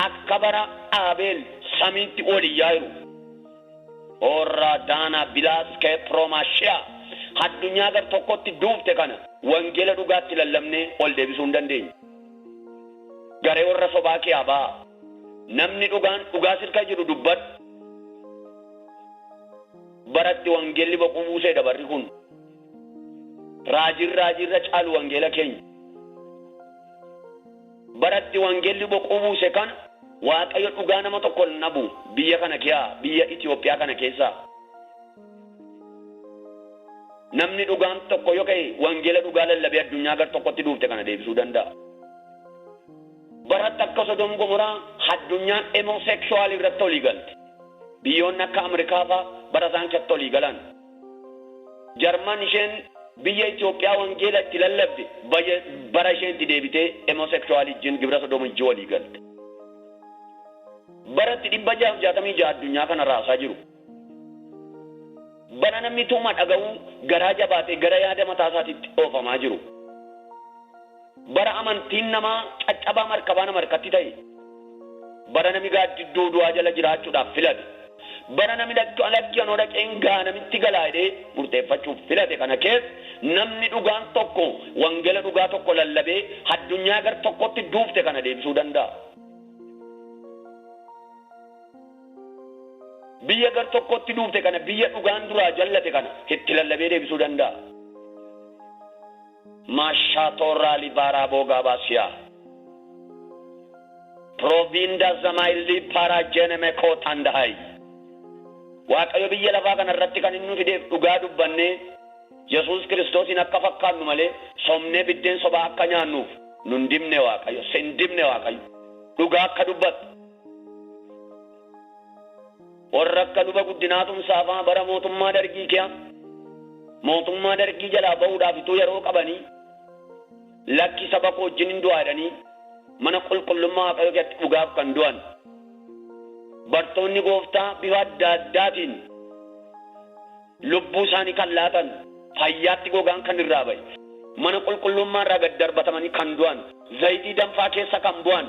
akka bara Abeel samiitti oliyyaa jiru. Orra daana bilaas kee proomaashiyaa addunyaa gar tokkotti duufte kana wangeela dhugaatti lallabnee ol deebisuu hin dandeenye. Garee warra sobaa kee abaa namni dhugaa sirka jiru dubbadhu. Baratti wangeelli boquu buusee dabarri kun raajirra caalu wangeela keenya. Baratti wangeelli boquu buuse kana Waaqayyo dhugaa nama tokko nabu biyya kana keessa biyya Itoophiyaa kana keessa. Namni dhugaan tokko yoo ka'e wangeela dhugaa lallabee addunyaa gar tokkotti duufte kana deebisuu danda'a. Baratti akka Sodom Gomoraa addunyaan homosexual irratti olii galte. Biyyoonni akka Ameerikaa fa'aa bara isaan keessa olii galan. Jarman isheen biyya Itoophiyaa wangeela itti lallabde bara isheen itti deebitee homosexual wajjin gibira Sodom wajjin olii galte. Baratti 666 addunyaa kana raasaa jiru. Bara namni tuuma dhaga'u garaa jabaatee gara yaada mataa isaatiitti oofamaa jiru. Bara amantiin namaa caccabaa markabaa nama harkatti ta'e. Bara namni gaaddidduu du'aa jala jiraachuudhaaf filate. Bara namni alatti anoo dhaqeen gaanamitti galaadhee murteeffachuuf filate kana keessa namni dhugaan tokko wangeela dhugaa tokko lallabee addunyaa gar tokkotti duufte kana deebisuu danda'a. Biyya gar tokkotti duufte kana biyya dhugaan duraa jallate kana itti lallabee deebisuu danda'a. Maashaatorraa libaaraa boogaa baasiyaa. Provinda zamaayilii paaraajeeneme kootandahayi. Waaqayyo biyya lafaa kana irratti kan inni fideef dhugaa dubbannee Yesuus Kiristoosiin akka fakkaannu malee somnee biddeen sobaa akka nyaannuuf nun dimne Waaqayyo sin dimne Waaqayyo dhugaa akka dubbatu. Warra akka luba guddinaatumsaafaa bara mootummaa dargii kee mootummaa dargii jalaa bahuudhaaf ituu yeroo qabanii lakki saba koo wajjin hin du'aadhanii mana qulqullummaa Waaqayyo keessatti dhugaaf kan du'an. Bartoonni gooftaa bifa adda addaatiin lubbuu isaanii kan laatan fayyaatti gogaan kan irraa bahe mana qulqullummaa irraa gad darbatamanii kan du'an zayitii danfaa keessa kan bu'an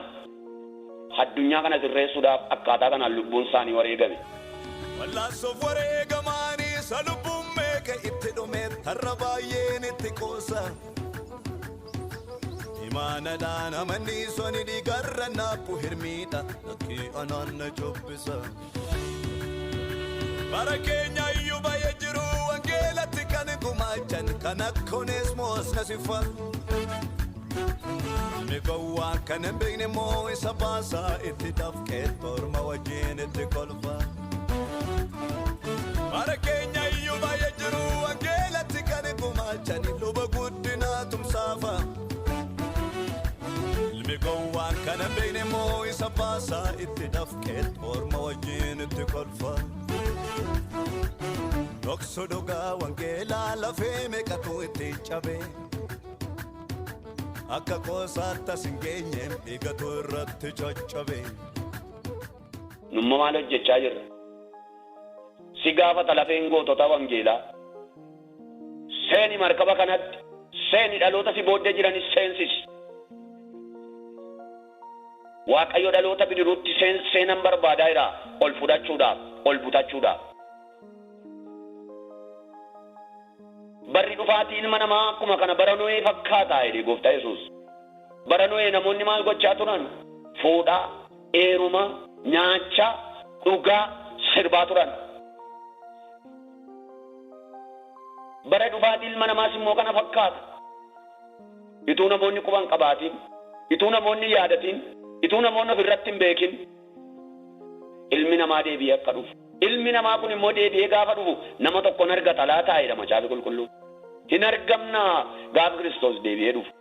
addunyaa kana sirreessuudhaaf akkaataa kanaan lubbuun isaanii wareegame. Wallaansoof wareegamaanii salubbuun meeqa itti dhume har'a baay'een itti qoosa. Imaanadhaan amanni soni dhiigarra naappu hirmiidha lakkii anaan na jobbisa. Bara keenya iyyuu baay'ee jiru wangeelatti kan gumaachan kan akka Oneesimoos na sifa. Waan kan hin beekne moo isa baasaa itti dafqee torma wajjin itti kolfa. Bara keenya iyyuu baay'ee jiru wangeelatti kan gumaachan luba guddinaa tumsaafa. Waan kan hin beekne moo isa baasaa itti dafqee torma wajjin itti kolfa. Dhoksu dhugaa wangeelaa lafee meeqatu itti cabe. Akka qoosaatti asin geenyeem dhiigatu irratti coccobe. Numma maal hojjechaa jirra? Si gaafata lafeen gootota wangeelaa. Seeni markaba kanatti, seeni dhaloota si booddee jiranis seensisi. Waaqayyo dhaloota bidiruutti seenan barbaadaa jira ol fudhachuudhaaf, ol butachuudhaaf. Barri dhufaatii ilma namaa akkuma kana bara Nohee fakkaataa jedhe gooftaa Yesuus. Bara Nohee namoonni maal gochaa turan? Fuudhaa, heerumaa, nyaachaa, dhugaa, sirbaa turan. Bara dhufaatii ilma namaas immoo kana fakkaata. Ituu namoonni quban qabaatiin, ituu namoonni yaadatiin, ituu namoonni ofirratti hin beekin, ilmi namaa deebi'ee akka dhufu. Ilmi namaa kun immoo deebi'ee gaafa dhufu nama tokkoon argata laataa jedha macaafa qulqulluu. Hin argamnaa gaafa Kiristoos deebi'ee dhufu.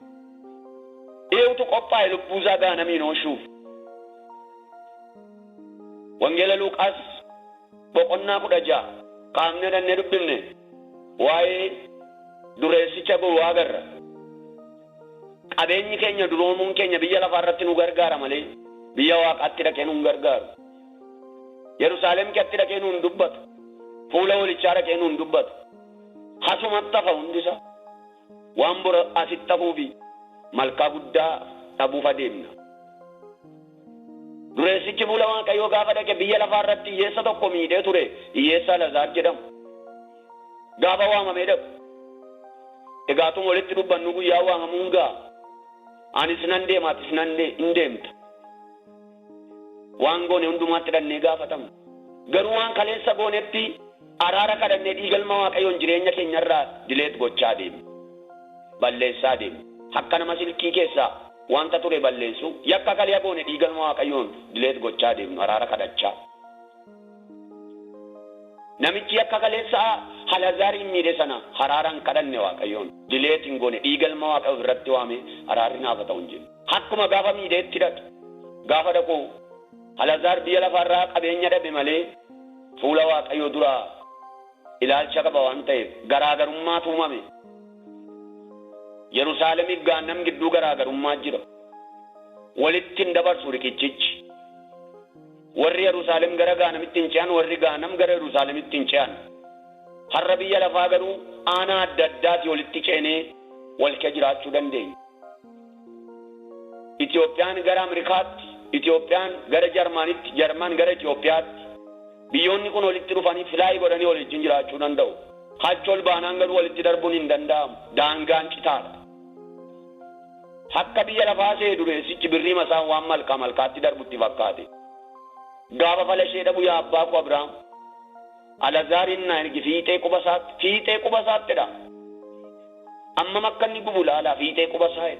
Eewutu qophaa'e lubbuusaa gaanamiin oolchuuf. Wangeela Luuqaas boqonnaa 16 qaamne dannee dubbifne waa'ee dureessicha gowwaa agarra. Qabeenyi keenya duroomuun keenya biyya lafaa irratti nu gargaara malee biyya waaqaatti dhaqee nu gargaaru. Yerusaalem keetti dhaqee nuun dubbatu. Fuula walichaa dhaqee nuun dubbatu. Hasumatti hafa hundisa. Waan bora asitti hafuufi malkaa guddaa dhabuuf adeemna. Dureessichi fuula Waaqayyoo gaafa dhaqe biyya lafaa irratti hiyyeessa tokko miidhee ture. Hiyyeessa Alazaar jedhamu. Gaafa waamamee dhaqu. Egaatuun walitti dubbannu guyyaa waamamuun gaa. Anis nan deema atis hin deemta. Waan goone hundumaatti dhannee gaafatamu. Garuu waan kaleessa goonetti araara kadhannee dhiigalma Waaqayyoon jireenya keenyarraa dileet gochaa deemu. Balleessaa deemu. Akka nama silkii keessaa wanta ture balleessu yakka kalee goone dhiigalma Waaqayyoon dileet gochaa deemu araara kadhachaa. Namichi yakka kaleessa Alazaariin miidhe sana araaraan kadhanne Waaqayyoon dileet hin goone dhiigalma Waaqayyoo irratti waame araarri naaf ta'u hin jedhu. Akkuma gaafa miidheetti dhaqe gaafa dhaqu Alazaar biyya lafarraa qabeenya dhabe malee fuula Waaqayyoo duraa ilaalcha qaba waan ta'eef garaagarummaatu uumame. Yerusaalemiif gaannam gidduu garaagarummaa jira. Walitti hin dabarsu riqichichi. Warri Yerusaalem gara gaanamitti hin ce'an, warri gaanam gara Yerusaalemitti hin ce'an. Har'a biyya lafaa garuu aanaa adda addaati walitti ceenee wal keessa jiraachuu dandeenya. Itoophiyaan gara Ameerikaatti, Itoophiyaan gara Jarmanitti, Jarman gara Itoophiyaatti. Biyyoonni kun walitti dhufanii filaayii godhanii waliin jiraachuu danda'u. Hachi ol baanaan garuu walitti darbuun hin danda'amu. Daangaan citaadha. Akka biyya lafaa see dureessichi birrii masaan waan malkaatti darbutti fakkaate. Gaafa fala ishee dhabu yaa abbaa koo Abrahaam. Alazaariin na ergi fiixee quba isaattidha. Amma makka inni gubu laalaa fiixee quba isaa.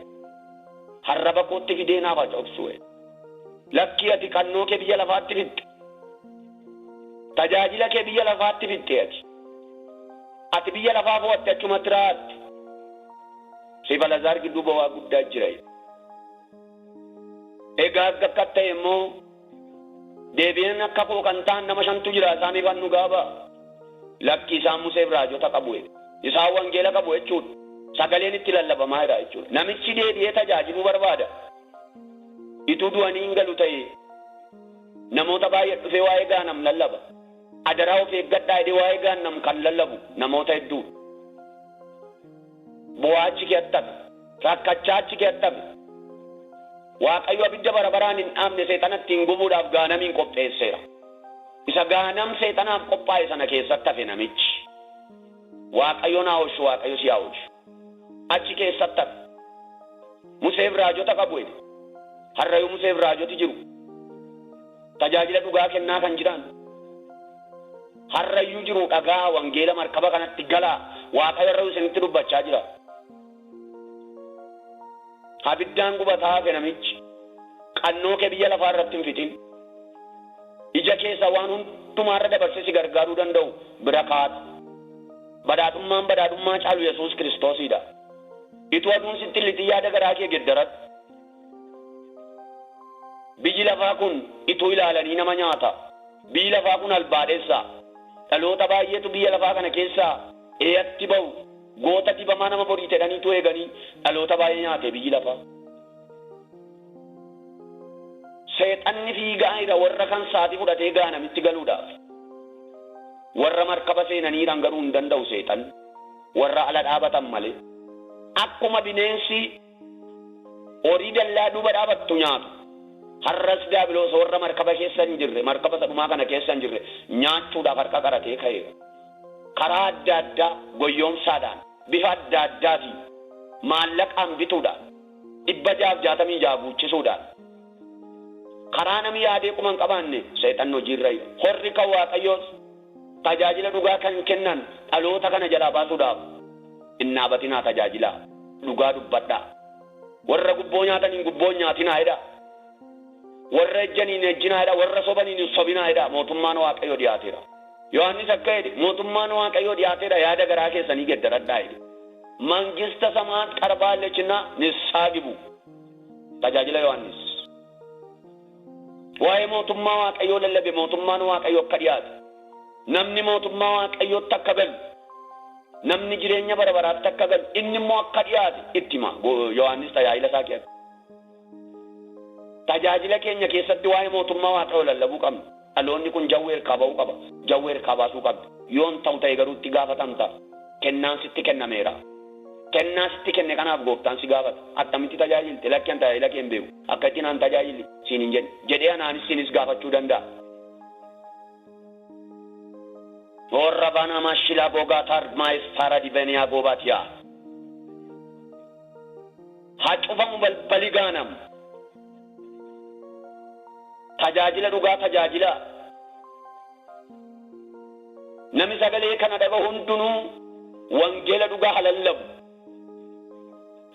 Harraba kootti fidee naaf hacoobsu. Lakkii ati kannoo kee biyya lafaatti fixxe. Tajaajila kee biyya lafaatti fixxe ati. Ati biyya lafaa fo'atte achumatti raatti. Siif Alazaar gidduu bawaa guddaa jira. Egaa akka ta'e immoo deebiin akka koo kan ta'an nama shantu jira isaanii kan nu gaaba. Lakki isaan Museef raajota qabu. Isaan wangeela qabu jechuudha. Sagaleen itti lallabamaa jira jechuudha. Namichi deebi'ee tajaajiluu barbaada. Ituu du'anii hin galu ta'e namoota baay'ee dhufee waa'ee gaanam lallaba. Adaraa of eeggadhaa jedhee waa'ee gaanam kan lallabu namoota hedduu. Bu'aachi keettame, rakkachaa achi keettame. Waaqayyo abidda barabaraan hin dhaamne seexanatti hin gubuudhaaf gaanamiin qopheesseera. Isa gaanam seexanaaf qophaa'e sana keessatti hafe namichi. Waaqayyo naa oolchu, Waaqayyo si haa oolchu. Achi keessatti hafe. Museef raajota qabu. Har'ayyuu Museef raajoti jiru. Tajaajila dhugaa kennaa kan jiran. Har'ayyuu jiru dhagaa wangeela markaba kanatti galaa. Waaqayyo irraa isinitti dubbachaa jira. Abiddaan gubataa hafe namichi. Qannoo kee biyya lafaa irratti hin fixin. Ija keessa waan hundumaarra dabarsee si gargaaruu danda'u bira kaa'ata. Badhaadhummaa caalu Yesuus Kiristoosidha. Ituu aduun sitti lixii yaada garaa kee geddaratti. Biyyi lafaa kun ituu ilaalanii nama nyaata. Biyyi lafaa kun albaadheessa. Dhaloota baay'eetu biyya lafaa kana keessaa eeyyatti ba'u. Goota dibamaa nama borii jedhaniitu eeganii dhaloota baay'ee nyaate biyyi lafaa. Seexanni fiigaa jira warra kan saatii fudhatee gaanamitti galuudhaaf. Warra markaba seenaniiraan garuu hin danda'u seexan. Warra ala dhaabatan malee. Akkuma bineensi horii dallaa duuba dhaabattu nyaatu. Har'as diiyaabiloos warra markaba keessa hin jirre, markaba sadhumaa kana keessa hin jirre nyaachuudhaaf harka qaratee ka'eera. Karaa adda addaa goyyoomsaadhaan bifa adda addaatiin maallaqaan bituudhaan 666 buuchisuudhaan karaa namni yaadee kuma hin qabaanne seexan hojiirra jira. Horri kan Waaqayyoos tajaajila dhugaa kan kennan dhaloota kana jalaa baasuudhaaf hin dhaabatinaa tajaajilaa dhugaa dubbadhaa. Warra gubboo nyaataniin gubboo nyaatinaa jedha. Warra ejjaniin ejjinaa jedha. Warra sobaniin hin sobinaa jedha. Mootummaan Waaqayyoo dhiyaateera. Yohaannis akka jedhe mootummaan Waaqayyoo dhiyaateera yaada garaa keessanii geddaradhaa jedhe. Mangista samaat qarbaallechinaa nissaa gibu. Tajaajila Yohaannis. Waa'ee mootummaa Waaqayyoo lallabe mootummaan Waaqayyoo akka dhiyaate. Namni mootummaa Waaqayyootti akka galu. Namni jireenya bara baraatti akka galu. Inni immoo akka dhiyaate itti hima. Yohaannis tajaajila isaa keessatti. Tajaajila keenya keessatti waa'ee mootummaa Waaqayyoo lallabuu qabna. Dhaloonni kun jawwee harkaa ba'uu qaba. Jawwee harkaa baasuu qabdi. Yoon ta'u ta'e garuu itti gaafatamta. Kennaan sitti kennameera. Kennaa sitti kenne kanaaf gooftaan si gaafata. Attamitti tajaajilte lakkeen tajaajila kee hin beeku. Akka itti naan tajaajilli siin hin jenne. Jedhee anaanis siinis gaafachuu danda'a. Warra bana mashila bogaatar maestara diveniyaa goobaatiyaa. Haa cufamu balbali gaanam. Tajaajila dhugaa tajaajila. Namni sagalee kana dhaga hundinuu wangeela dhugaa halallabu.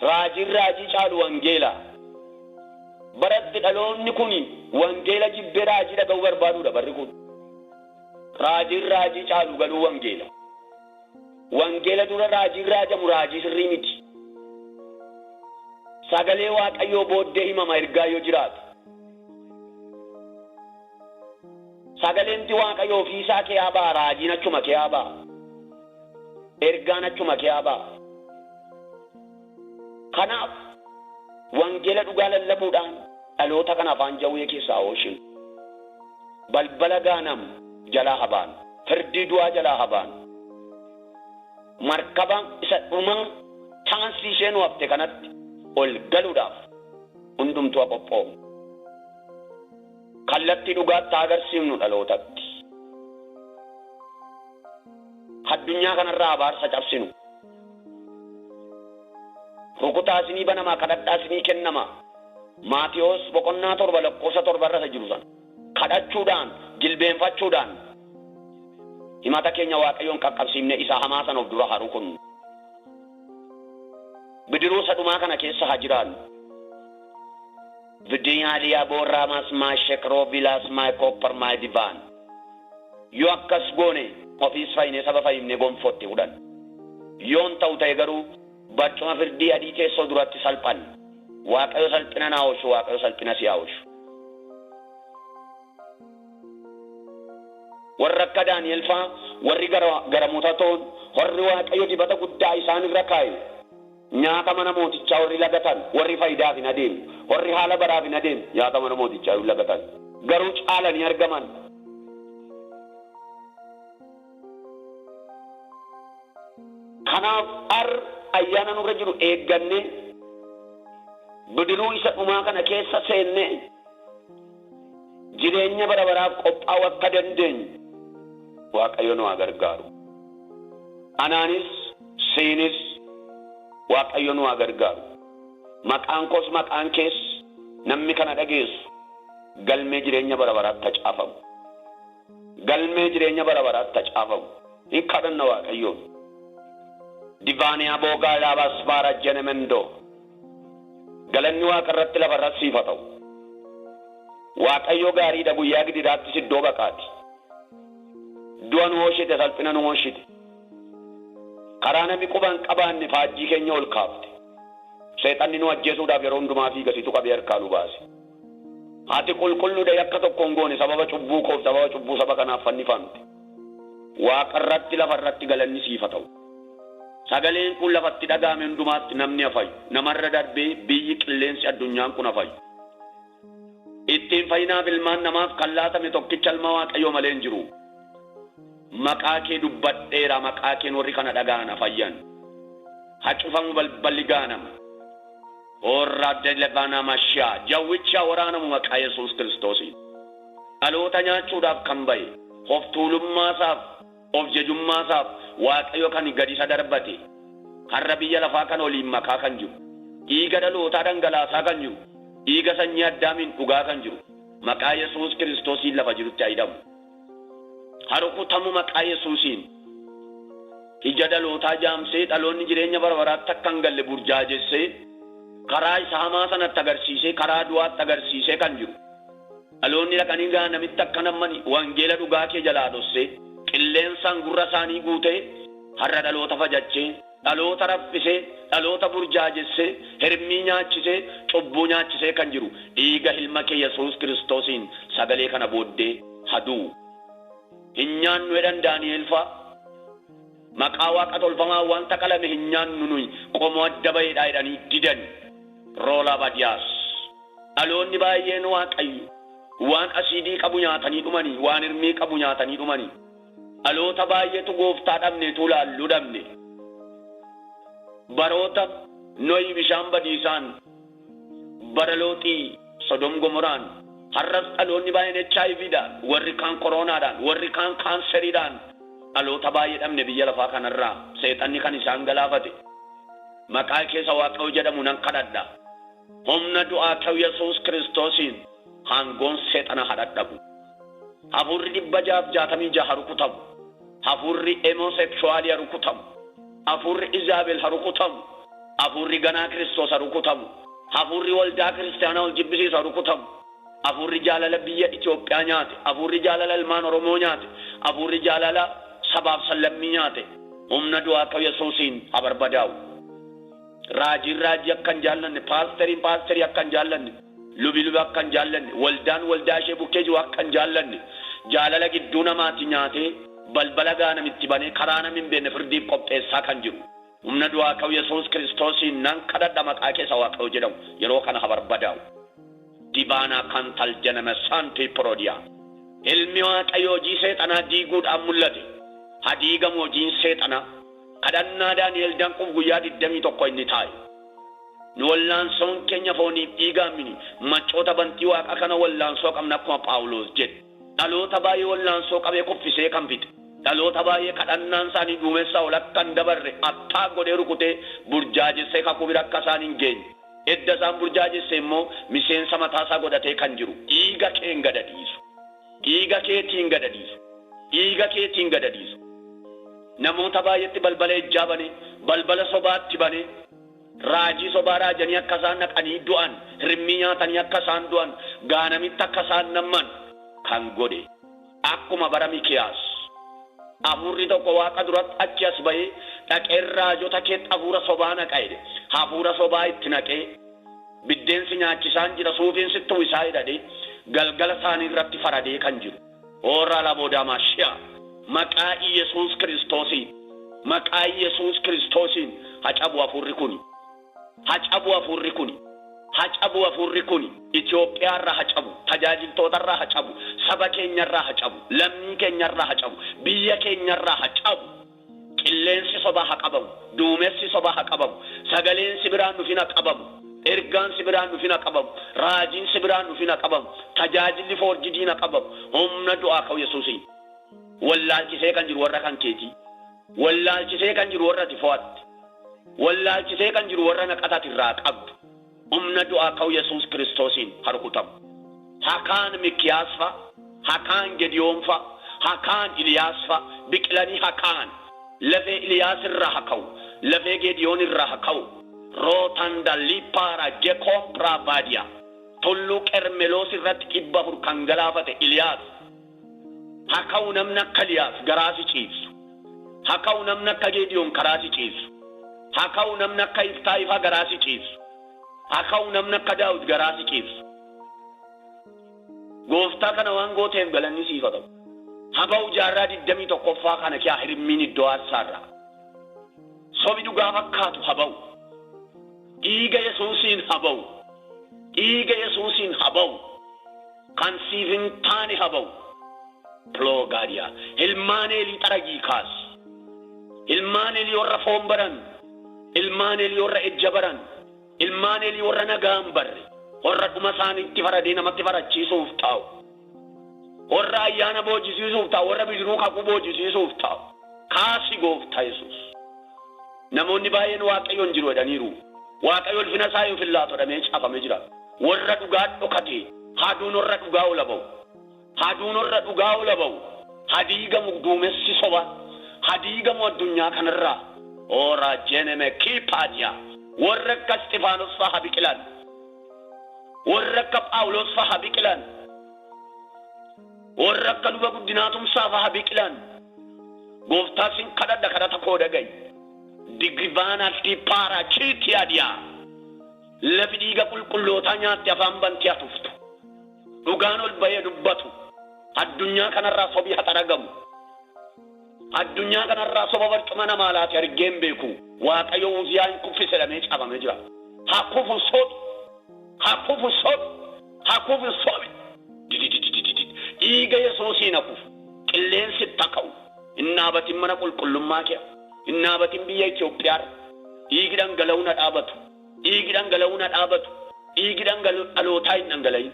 Raajii caalu wangeela. Baratti dhaloonni kun wangeela jibbee raajii dhaga'uu barbaaduudha barri kun. Raajii caalu galuu wangeela. Wangeela dura raajii raajamu raajii sirrii miti. Sagalee Waaqayyoo booddee himama ergaa yoo jiraatu. Sagaleen Waaqayyoo ofii isaa kee haa ba'a, raajiin achuma kee haa ba'a. Ergaan achuma kee haa ba'a. Kanaaf wangeela dhugaa lallabuudhaan dhaloota kana afaan jawwee keessaa oolchinu. Balbala gaanam jalaa habaan, firdii du'aa jalaa habaan. Markaba isa dhumaa chaansii isheen hafte kanatti ol galuudhaaf hundumtuu qophoomu. Kallattii dhugaatti agarsiifnu dhalootatti. Addunyaa kanarraa abaarsa cabsinu. Rukutaa isinii banamaa kadhadhaa isinii kennama. Maatiyos 7:7 irra jiru sana. Kadhachuudhaan, jilbeenfachuudhaan himata keenya Waaqayyoon qaqqabsiifne isa hamaa sana of dura haa rukunnu. Bidiruu sadhumaa kana keessa haa jiraannu. Vidiyaaliyaa boorraa masmaa shekroo bilaas maa koppar maa divaan. Yoo akkas goone ofiis fayyine saba fayyimne gonfotti hudhan. Yoon ta'u ta'e garuu barcuma firdii adii teessoo duratti salphan. Waaqayyo salphina naa oolchu, Waaqayyo salphina si haa oolchu. Warra akka Daani'el faa, warri garamoota ta'an, warri Waaqayyo dibata guddaa isaan irra kaa'e. Nyaata mana mootichaa warri lagatan, warri faayidaaf hin adeemu, warri haala baraaf hin adeemu, nyaata mana mootichaa warri lagatan. Garuu caalanii argaman. Kanaaf ayyaana nurra jiru eegganne bidiruu isa dhumaa kana keessa seenne jireenya bara baraaf qophaa'uu akka dandeenyu Waaqayyo nu haa gargaaru. Anaanis siinis Waaqayyo nu haa gargaaru. Maqaan koos maqaan kees namni kana dhageessu galmee jireenya bara baraatti tacaafamu. Galmee jireenya bara baraatti tacaafamu. Hin kadhanna Waaqayyoon. Divaaniyaa boogaa laabas baara jenemendoo. Galanni Waaqa irratti lafa irratti siif haa ta'u. Waaqayyo gaariidha guyyaa gididaattis iddoo baqaati. Du'a nu oolchite salphina nu oolchite. Karaa namni quban qabaanne faajjii keenya ol kaafte. Seexanni nu ajjeesuudhaaf yeroo hundumaa fiigasitu qabee harkaa nu baase. Ati qulqulluudha yakka tokkoon goone sababa cubbuu koof sababa cubbuu saba kanaaf fannifamte. Waaqa irratti lafa irratti galanni siif haa ta'u. Sagaleen kun lafatti dhagaame hundumaatti namni hafayyu. Namarra darbee biyyi qilleensi addunyaan kun hafayyu. Ittiin fayyinaaf ilmaan namaaf kan laatame tokkicha ilma Waaqayyoo malee hin jiru. Maqaa kee dubbadheera, maqaa keen warri kana dhaga'an fayyan. Hacufamu balballi gaanama. Orra delebana mashaa jawwicha waraanamu maqaa Yesuus Kiristoosiin. Dhaloota nyaachuudhaaf kan bahe, of tuulummaasaaf, of jejummaasaaf Waaqayyo kan gadi isa darbate. Har'a biyya lafaa kan waliin makaa kan jiru. Dhiiga dhalootaa dhangalaasaa kan jiru. Dhiiga sanyii Addaamiin dhugaa kan jiru. Maqaa Yesuus Kiristoosiin lafa jirutti haa hidhamu. Harukutamu maqaa Yesuusiin. Ija dhalootaa jaamsee dhaloonni jireenya bara baraatti akka hin galle burjaajessee karaa isa hamaa sanatti agarsiisee karaa du'aatti agarsiisee kan jiru. Dhaloonni dhaqanii gaa namitti akka namani wangeela dhugaa kee jalaa dhossee qilleensaan gurra isaanii guutee har'a dhaloota fajachee dhaloota raffisee dhaloota burjaajessee hirmii nyaachisee cubbuu nyaachisee kan jiru dhiiga ilma kee Yesuus Kiristoosiin sagalee kana booddee haduu. Hin nyaannu jedhan Daani'el fa'a. Maqaa Waaqa tolfamaa wanta qalame hin nyaannu nuyi qomoo adda baheedhaa jedhanii didan. Roola badiyaas. Dhaloonni baay'een Waaqayyo waan asiidii qabu nyaatanii dhumanii waan hirmii qabu nyaatanii dhumanii dhaloota baay'eetu gooftaa dhabneetu laalluu dhabne baroota Nohi bishaan badiisaan bara Looxii Sodom Gomoraan har'as dhaloonni baay'een HIVdhaan warri kaan koronaadhaan warri kaan kaanseriidhaan dhaloota baay'ee dhabne biyya lafaa kanarraa seexanni kan isaan galaafate maqaa keessa Waaqayyo jedhamu nan kadhadha humna du'aa ta'u Yesuus Kiristoosiin hangoon seexana hadhadhabu hafuurri 666 rukutamu hafuurri homosexualii rukutamu hafuurri Izaabel rukutamu hafuurri ganaa Kiristoos rukutamu hafuurri waldaa kiristaanaa wal jibbisiisu rukutamu hafuurri jaalala biyya Itoophiyaa nyaate hafuurri jaalala ilmaan Oromoo nyaate hafuurri jaalala sabaaf sallammii nyaate humna du'aa ta'u Yesuusiin habarbadaa'u raajiin raajii akkan jaallanne paasterii akkan jaallanne lubi akkan jaallanne waldaan waldaa ishee bukkee jiru akkan jaallanne jaalala gidduu namaatti nyaatee balbala gaanamitti banee karaa namni hin beekne firdiif qopheessaa kan jiru humna du'aa ta'u Yesuus Kiristoosiin nan kadhadha maqaa keessa Waaqayyo jedhamu yeroo kana habarbadaa'u dibaanaa kan taljaname saantii Piroodiyaa ilmi Waaqayyo hojii seexanaa diiguudhaan mul'ate hadiigamu hojiin seexanaa kadhannaa Daani'el danquuf guyyaa 21 inni taa'e nu wallaansoon keenya fooniif dhiigaan mini machoota bantii waaqa kana wallaansoo qabna akkuma Phaawulos jedhe dhaloota baay'ee wallaansoo qabee kuffisee kan fixe dhaloota baay'ee kadhannaan isaanii duumessaa ol akkan dabarre attaa godhee rukutee burjaajessee kakuu bira akka isaan hin geenye edda isaan burjaajesse immoo miseensa mataasaa godhatee kan jiru dhiiga keen gadadiisu dhiiga keetiin gadadiisu dhiiga keetiin gadadiisu namoota baay'eetti balbala ejjaa banee balbala sobaatti banee raajii sobaa raajanii akka isaan naqanii du'an hirmii nyaatanii akka isaan du'an gaanamitti akka isaan namman kan godhe akkuma bara Mikiyaas hafuurri tokko waaqa duratti achi as bahee dhaqee raajota keetti hafuura sobaa naqee hafuura sobaa itti naqee biddeensi nyaachisaan jira suufiin sitti uwwisaa hidhadhee galgala isaanii irratti faradee kan jiru hoora laboodaa maashiyaa maqaa Yesuus Kiristoosiin hacabu hafuurri kuni Itoophiyaa irraa hacabu tajaajiltoota irraa hacabu saba keenya irraa hacabu lammii keenya irraa hacabu biyya keenya irraa hacabu qilleensi sobaa haqabamu duumessi sobaa haqabamu sagaleen sibiraan dhufina qabamu ergaan sibiraan dhufina qabamu raajiin sibiraan dhufina qabamu tajaajilli foorjidiina qabamu humna du'aa ta'u Yesuusiin wallaalchisee kan jiru warra kan keetii wallaalchisee kan jiru warra tifoatti wallaalchisee kan jiru warra naqataati irraa qabdu humna du'aa ta'u Yesuus Kiristoosiin harkutamu hakaan Mikiyaasfa hakaan Gediyoonfa hakaan Iliyaasfa biqilanii hakaan lafee Iliyaas irraa haka'u lafee Gediyoon irraa haka'u rootanda lipaara jekompraa baadiyaa tulluu Qermeloos irratti dhibba afur kan galaafate Iliyaas haka'u namni akka Iliyaas garaasi ciibsu haka'u namni akka Gediyoon karaasi ciibsu haka'u namni akka Iftaayifa garaasi ciibsu haka'u namni akka Daawit garaasi ciibsu gooftaa kana waan gooteef galanni siif haa ta'u haba'u jaarraa 21ffaa kana kiyaa hirmiin iddoo aarsaarraa sobi dhugaa fakkaatu haba'u dhiiga Yesuusiin haba'u kan siif hin taane haba'u Ploogaadiyaa ilmaan Eelii xaragii kaas ilmaan Eelii warra foon baran ilmaan Eelii warra ejja baran ilmaan Eelii warra nagaan barre warra dhuma isaaniitti faradee namatti farachiisuuf taa'u warra ayyaana boojisiisuuf taa'u warra bidiruu kakuu boojisiisuuf taa'u kaasi gooftaa Yesuus namoonni baay'een Waaqayyoon jiru jedhaniiru Waaqayyo ulfina isaa yoo fillaatu dhamee caafamee jira warra dhugaa dhokate haduun warra dhugaa ola ba'u hadiigamu duumessi soba hadiigamu addunyaa kanarraa ora jeneme kiipaadiyaa warra akka Istifaanos fa'a biqilan warra akka Phaawulos fa'a biqilan warra akka luba guddinaatumsaa fa'a biqilan gooftaa sin kadhadha kadhata koo dhaga'i digrivaanatti paara chiitiyaadiyaa lafi dhiiga qulqullootaa nyaatti afaan bantii hatuftu dhugaan ol bahee dubbatu addunyaa kanarraa sobii haxaragamu addunyaa kanarraa soba barcuma namaa laati argeen beeku Waaqayyo Uziyaan kuffise jedhamee caafamee jira hakufu sobi didi dhiiga Yesuusiin hafuuf qilleensi taka'u innaabatiin mana qulqullummaa kee innaabatiin biyya Itoophiyaa dhiigi dhangala'uu na dhaabatu dhiigi dhangala'uu na dhaabatu dhiigi dhangalootaa hin dhangala'in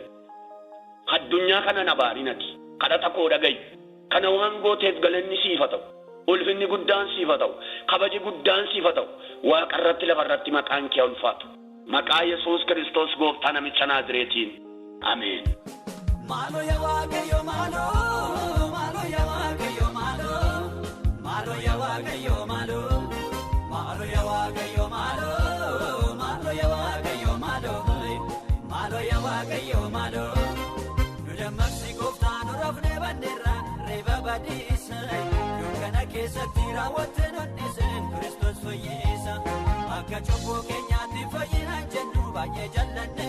addunyaa kana na baarinati kadhata koo dhaga'i kana waan gooteef galanni siif haa ta'u ulfinni guddaan siif haa ta'u kabaji guddaan siif haa ta'u waaqarratti lafarratti maqaan kee ulfaatu maqaa Yesuus Kiristoos gooftaa namicha Naazreetiin ameen. Malo ya Waaqayyo malo ya Waaqayyo malo ya Waaqayyo malo ya Waaqayyo malo ya Waaqayyo malo ya Waaqayyo malo nuja Mexico tano rafne bandera reba badisa yukana kesa tira wateno nisen Kristos foyesa akka choko Kenya ti fayina jennu baye jallanne